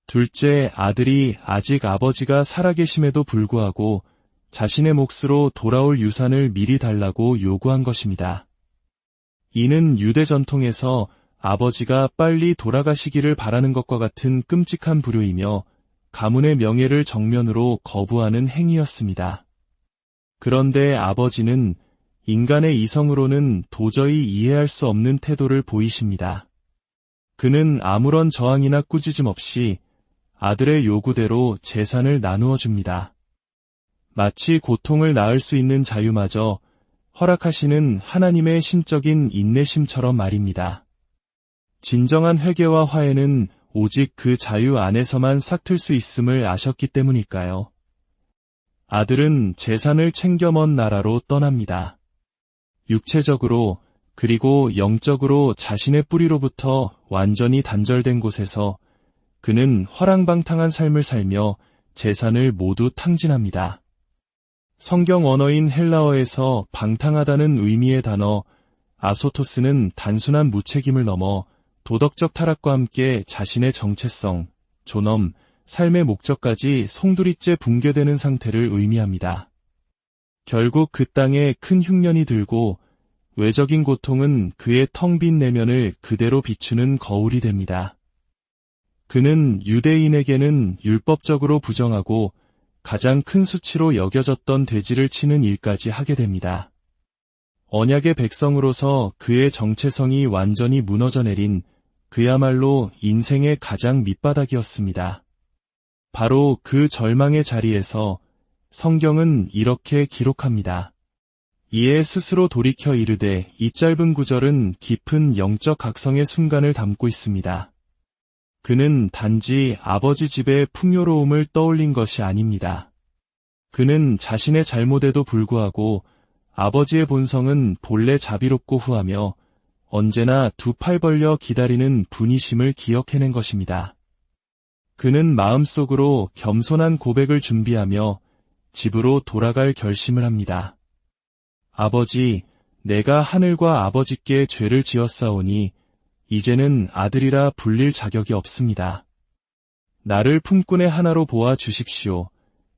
둘째, 아들이 아직 아버지가 살아계심에도 불구하고 자신의 몫으로 돌아올 유산을 미리 달라고 요구한 것입니다. 이는 유대 전통에서 아버지가 빨리 돌아가시기를 바라는 것과 같은 끔찍한 불효이며 가문의 명예를 정면으로 거부하는 행위였습니다. 그런데 아버지는 인간의 이성으로는 도저히 이해할 수 없는 태도를 보이십니다. 그는 아무런 저항이나 꾸짖음 없이 아들의 요구대로 재산을 나누어 줍니다. 마치 고통을 낳을 수 있는 자유마저 허락하시는 하나님의 신적인 인내심처럼 말입니다. 진정한 회개와 화해는 오직 그 자유 안에서만 싹틀 수 있음을 아셨기 때문일까요? 아들은 재산을 챙겨 먼 나라로 떠납니다. 육체적으로 그리고 영적으로 자신의 뿌리로부터 완전히 단절된 곳에서 그는 허랑방탕한 삶을 살며 재산을 모두 탕진합니다. 성경 언어인 헬라어에서 방탕하다는 의미의 단어 아소토스는 단순한 무책임을 넘어 도덕적 타락과 함께 자신의 정체성, 존엄, 삶의 목적까지 송두리째 붕괴되는 상태를 의미합니다. 결국 그 땅에 큰 흉년이 들고 외적인 고통은 그의 텅 빈 내면을 그대로 비추는 거울이 됩니다. 그는 유대인에게는 율법적으로 부정하고 가장 큰 수치로 여겨졌던 돼지를 치는 일까지 하게 됩니다. 언약의 백성으로서 그의 정체성이 완전히 무너져 내린 그야말로 인생의 가장 밑바닥이었습니다. 바로 그 절망의 자리에서 성경은 이렇게 기록합니다. 이에 스스로 돌이켜 이르되 이 짧은 구절은 깊은 영적 각성의 순간을 담고 있습니다. 그는 단지 아버지 집의 풍요로움을 떠올린 것이 아닙니다. 그는 자신의 잘못에도 불구하고 아버지의 본성은 본래 자비롭고 후하며 언제나 두 팔 벌려 기다리는 분이심을 기억해낸 것입니다. 그는 마음속으로 겸손한 고백을 준비하며 집으로 돌아갈 결심을 합니다. 아버지, 내가 하늘과 아버지께 죄를 지었사오니 이제는 아들이라 불릴 자격이 없습니다. 나를 품꾼의 하나로 보아 주십시오.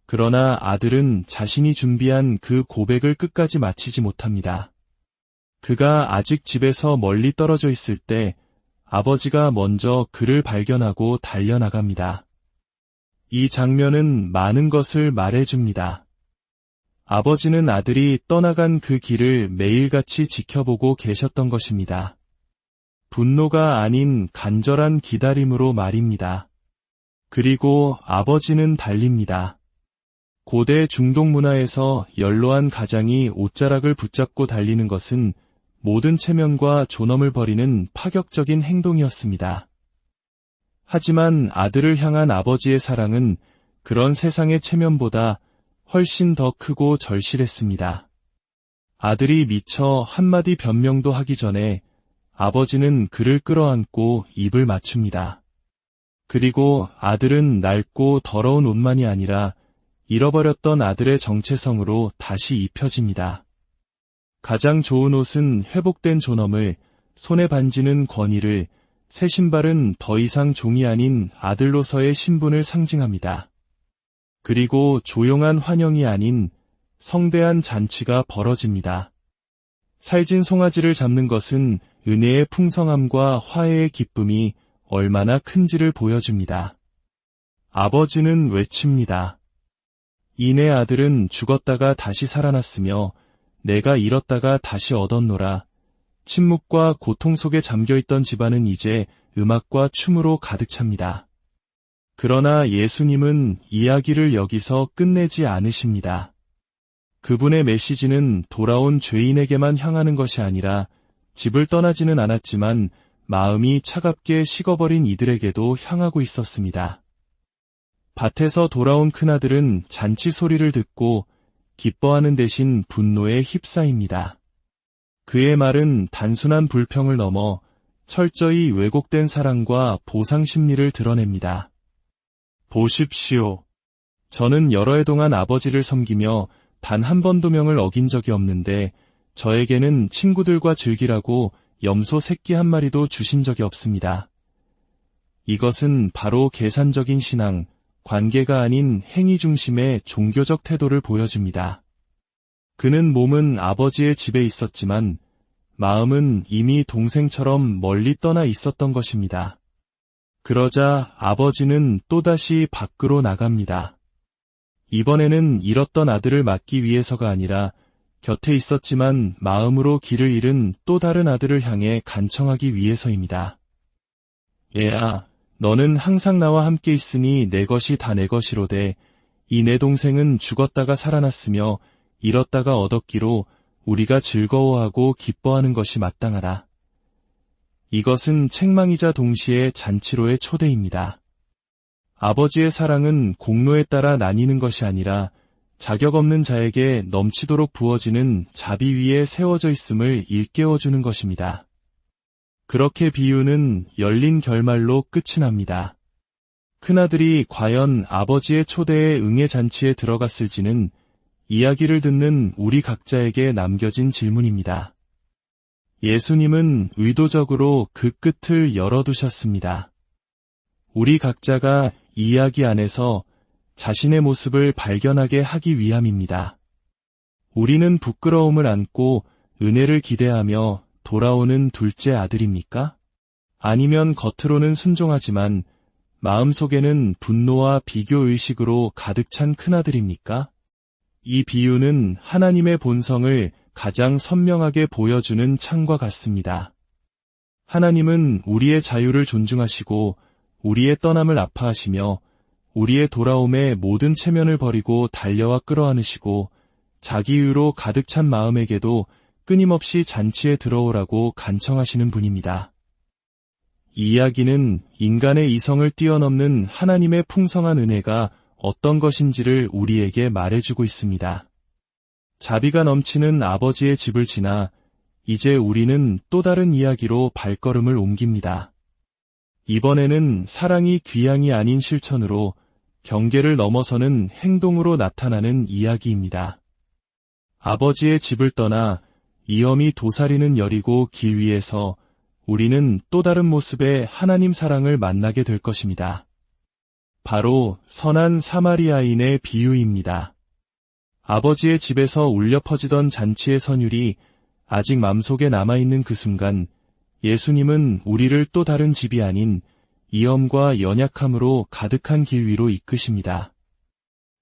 그러나 아들은 자신이 준비한 그 고백을 끝까지 마치지 못합니다. 그가 아직 집에서 멀리 떨어져 있을 때 아버지가 먼저 그를 발견하고 달려나갑니다. 이 장면은 많은 것을 말해줍니다. 아버지는 아들이 떠나간 그 길을 매일같이 지켜보고 계셨던 것입니다. 분노가 아닌 간절한 기다림으로 말입니다. 그리고 아버지는 달립니다. 고대 중동 문화에서 연로한 가장이 옷자락을 붙잡고 달리는 것은 모든 체면과 존엄을 버리는 파격적인 행동이었습니다. 하지만 아들을 향한 아버지의 사랑은 그런 세상의 체면보다 훨씬 더 크고 절실했습니다. 아들이 미처 한마디 변명도 하기 전에 아버지는 그를 끌어안고 입을 맞춥니다. 그리고 아들은 낡고 더러운 옷만이 아니라 잃어버렸던 아들의 정체성으로 다시 입혀집니다. 가장 좋은 옷은 회복된 존엄을, 손에 반지는 권위를, 새 신발은 더 이상 종이 아닌 아들로서의 신분을 상징합니다. 그리고 조용한 환영이 아닌 성대한 잔치가 벌어집니다. 살진 송아지를 잡는 것은 은혜의 풍성함과 화해의 기쁨이 얼마나 큰지를 보여줍니다. 아버지는 외칩니다. 이내 아들은 죽었다가 다시 살아났으며 내가 잃었다가 다시 얻었노라. 침묵과 고통 속에 잠겨있던 집안은 이제 음악과 춤으로 가득 찹니다. 그러나 예수님은 이야기를 여기서 끝내지 않으십니다. 그분의 메시지는 돌아온 죄인에게만 향하는 것이 아니라 집을 떠나지는 않았지만 마음이 차갑게 식어버린 이들에게도 향하고 있었습니다. 밭에서 돌아온 큰아들은 잔치 소리를 듣고 기뻐하는 대신 분노에 휩싸입니다. 그의 말은 단순한 불평을 넘어 철저히 왜곡된 사랑과 보상 심리를 드러냅니다. 보십시오. 저는 여러 해 동안 아버지를 섬기며 단 한 번도 명을 어긴 적이 없는데 저에게는 친구들과 즐기라고 염소 새끼 한 마리도 주신 적이 없습니다. 이것은 바로 계산적인 신앙, 관계가 아닌 행위 중심의 종교적 태도를 보여줍니다. 그는 몸은 아버지의 집에 있었지만 마음은 이미 동생처럼 멀리 떠나 있었던 것입니다. 그러자 아버지는 또다시 밖으로 나갑니다. 이번에는 잃었던 아들을 맡기 위해서가 아니라 곁에 있었지만 마음으로 길을 잃은 또 다른 아들을 향해 간청하기 위해서입니다. 얘야, 너는 항상 나와 함께 있으니 내 것이 다 내 것이로되 이 내 동생은 죽었다가 살아났으며 잃었다가 얻었기로 우리가 즐거워하고 기뻐하는 것이 마땅하다. 이것은 책망이자 동시에 잔치로의 초대입니다. 아버지의 사랑은 공로에 따라 나뉘는 것이 아니라 자격 없는 자에게 넘치도록 부어지는 자비 위에 세워져 있음을 일깨워주는 것입니다. 그렇게 비유는 열린 결말로 끝이 납니다. 큰아들이 과연 아버지의 초대에 응애 잔치에 들어갔을지는 이야기를 듣는 우리 각자에게 남겨진 질문입니다. 예수님은 의도적으로 그 끝을 열어두셨습니다. 우리 각자가 이야기 안에서 자신의 모습을 발견하게 하기 위함입니다. 우리는 부끄러움을 안고 은혜를 기대하며 돌아오는 둘째 아들입니까? 아니면 겉으로는 순종하지만 마음속에는 분노와 비교의식으로 가득 찬 큰아들입니까? 이 비유는 하나님의 본성을 가장 선명하게 보여주는 창과 같습니다. 하나님은 우리의 자유를 존중하시고 우리의 떠남을 아파하시며 우리의 돌아옴에 모든 체면을 버리고 달려와 끌어안으시고 자기유로 가득 찬 마음에게도 끊임없이 잔치에 들어오라고 간청하시는 분입니다. 이 이야기는 인간의 이성을 뛰어넘는 하나님의 풍성한 은혜가 어떤 것인지를 우리에게 말해주고 있습니다. 자비가 넘치는 아버지의 집을 지나 이제 우리는 또 다른 이야기로 발걸음을 옮깁니다. 이번에는 사랑이 귀향이 아닌 실천으로 경계를 넘어서는 행동으로 나타나는 이야기입니다. 아버지의 집을 떠나 위험이 도사리는 여리고 길 위에서 우리는 또 다른 모습의 하나님 사랑을 만나게 될 것입니다. 바로 선한 사마리아인의 비유입니다. 아버지의 집에서 울려 퍼지던 잔치의 선율이 아직 맘속에 남아있는 그 순간 예수님은 우리를 또 다른 집이 아닌 위험과 연약함으로 가득한 길 위로 이끄십니다.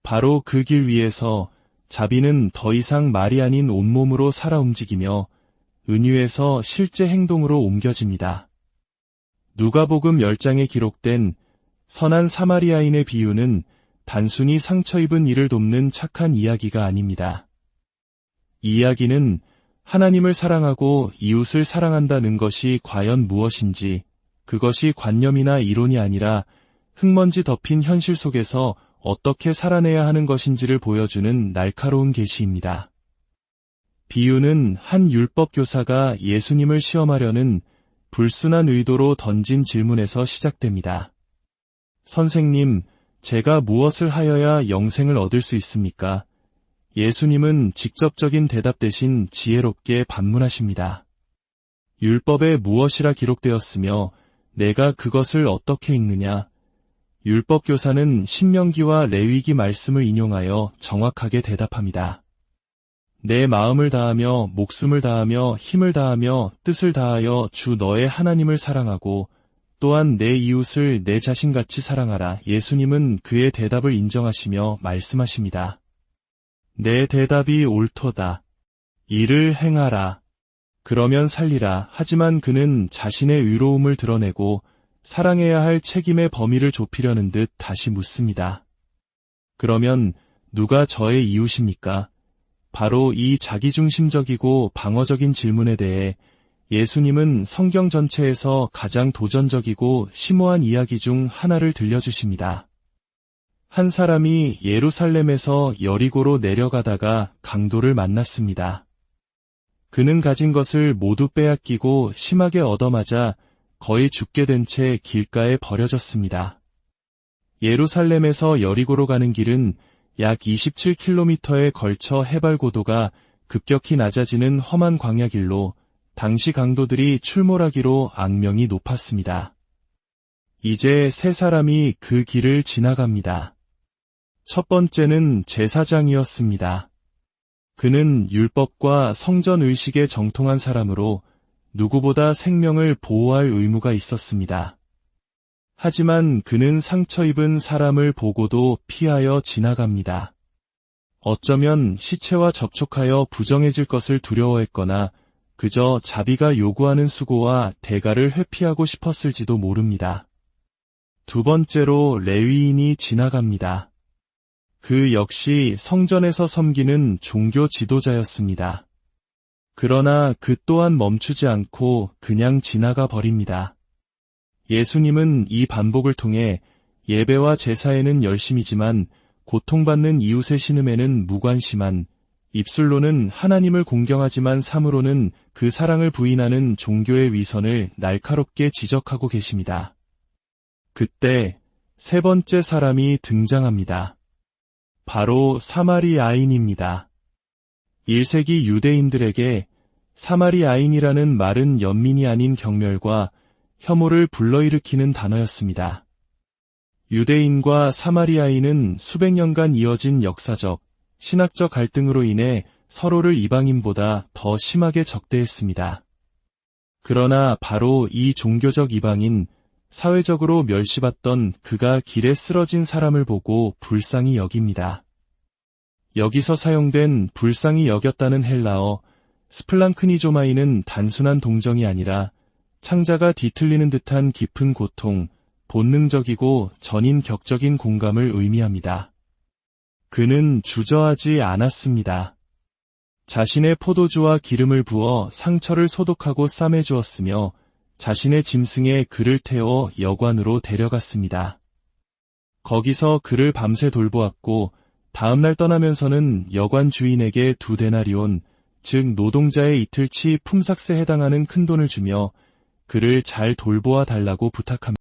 바로 그 길 위에서 자비는 더 이상 말이 아닌 온몸으로 살아 움직이며 은유에서 실제 행동으로 옮겨집니다. 누가복음 10장에 기록된 선한 사마리아인의 비유는 단순히 상처 입은 이를 돕는 착한 이야기가 아닙니다. 이 이야기는 하나님을 사랑하고 이웃을 사랑한다는 것이 과연 무엇인지, 그것이 관념이나 이론이 아니라 흙먼지 덮인 현실 속에서 어떻게 살아내야 하는 것인지를 보여주는 날카로운 계시입니다. 비유는 한 율법교사가 예수님을 시험하려는 불순한 의도로 던진 질문에서 시작됩니다. 선생님, 제가 무엇을 하여야 영생을 얻을 수 있습니까? 예수님은 직접적인 대답 대신 지혜롭게 반문하십니다. 율법에 무엇이라 기록되었으며 내가 그것을 어떻게 읽느냐? 율법교사는 신명기와 레위기 말씀을 인용하여 정확하게 대답합니다. 내 마음을 다하며 목숨을 다하며 힘을 다하며 뜻을 다하여 주 너의 하나님을 사랑하고 또한 내 이웃을 내 자신같이 사랑하라. 예수님은 그의 대답을 인정하시며 말씀하십니다. 내 대답이 옳도다. 이를 행하라. 그러면 살리라. 하지만 그는 자신의 의로움을 드러내고 사랑해야 할 책임의 범위를 좁히려는 듯 다시 묻습니다. 그러면 누가 저의 이웃입니까? 바로 이 자기중심적이고 방어적인 질문에 대해 예수님은 성경 전체에서 가장 도전적이고 심오한 이야기 중 하나를 들려주십니다. 한 사람이 예루살렘에서 여리고로 내려가다가 강도를 만났습니다. 그는 가진 것을 모두 빼앗기고 심하게 얻어맞아 거의 죽게 된 채 길가에 버려졌습니다. 예루살렘에서 여리고로 가는 길은 약 27km에 걸쳐 해발 고도가 급격히 낮아지는 험한 광야길로 당시 강도들이 출몰하기로 악명이 높았습니다. 이제 세 사람이 그 길을 지나갑니다. 첫 번째는 제사장이었습니다. 그는 율법과 성전 의식에 정통한 사람으로 누구보다 생명을 보호할 의무가 있었습니다. 하지만 그는 상처 입은 사람을 보고도 피하여 지나갑니다. 어쩌면 시체와 접촉하여 부정해질 것을 두려워했거나 그저 자비가 요구하는 수고와 대가를 회피하고 싶었을지도 모릅니다. 두 번째로 레위인이 지나갑니다. 그 역시 성전에서 섬기는 종교 지도자였습니다. 그러나 그 또한 멈추지 않고 그냥 지나가 버립니다. 예수님은 이 반복을 통해 예배와 제사에는 열심이지만 고통받는 이웃의 신음에는 무관심한, 입술로는 하나님을 공경하지만 삶으로는 그 사랑을 부인하는 종교의 위선을 날카롭게 지적하고 계십니다. 그때 세 번째 사람이 등장합니다. 바로 사마리아인입니다. 1세기 유대인들에게 사마리아인이라는 말은 연민이 아닌 경멸과 혐오를 불러일으키는 단어였습니다. 유대인과 사마리아인은 수백 년간 이어진 역사적, 신학적 갈등으로 인해 서로를 이방인보다 더 심하게 적대했습니다. 그러나 바로 이 종교적 이방인, 사회적으로 멸시받던 그가 길에 쓰러진 사람을 보고 불쌍히 여깁니다. 여기서 사용된 불쌍히 여겼다는 헬라어 스플랑크니조마이는 단순한 동정이 아니라 창자가 뒤틀리는 듯한 깊은 고통, 본능적이고 전인격적인 공감을 의미합니다. 그는 주저하지 않았습니다. 자신의 포도주와 기름을 부어 상처를 소독하고 싸매주었으며 자신의 짐승에 그를 태워 여관으로 데려갔습니다. 거기서 그를 밤새 돌보았고 다음날 떠나면서는 여관 주인에게 2데나리온, 즉 노동자의 이틀치 품삯에 해당하는 큰돈을 주며 그를 잘 돌보아 달라고 부탁합니다.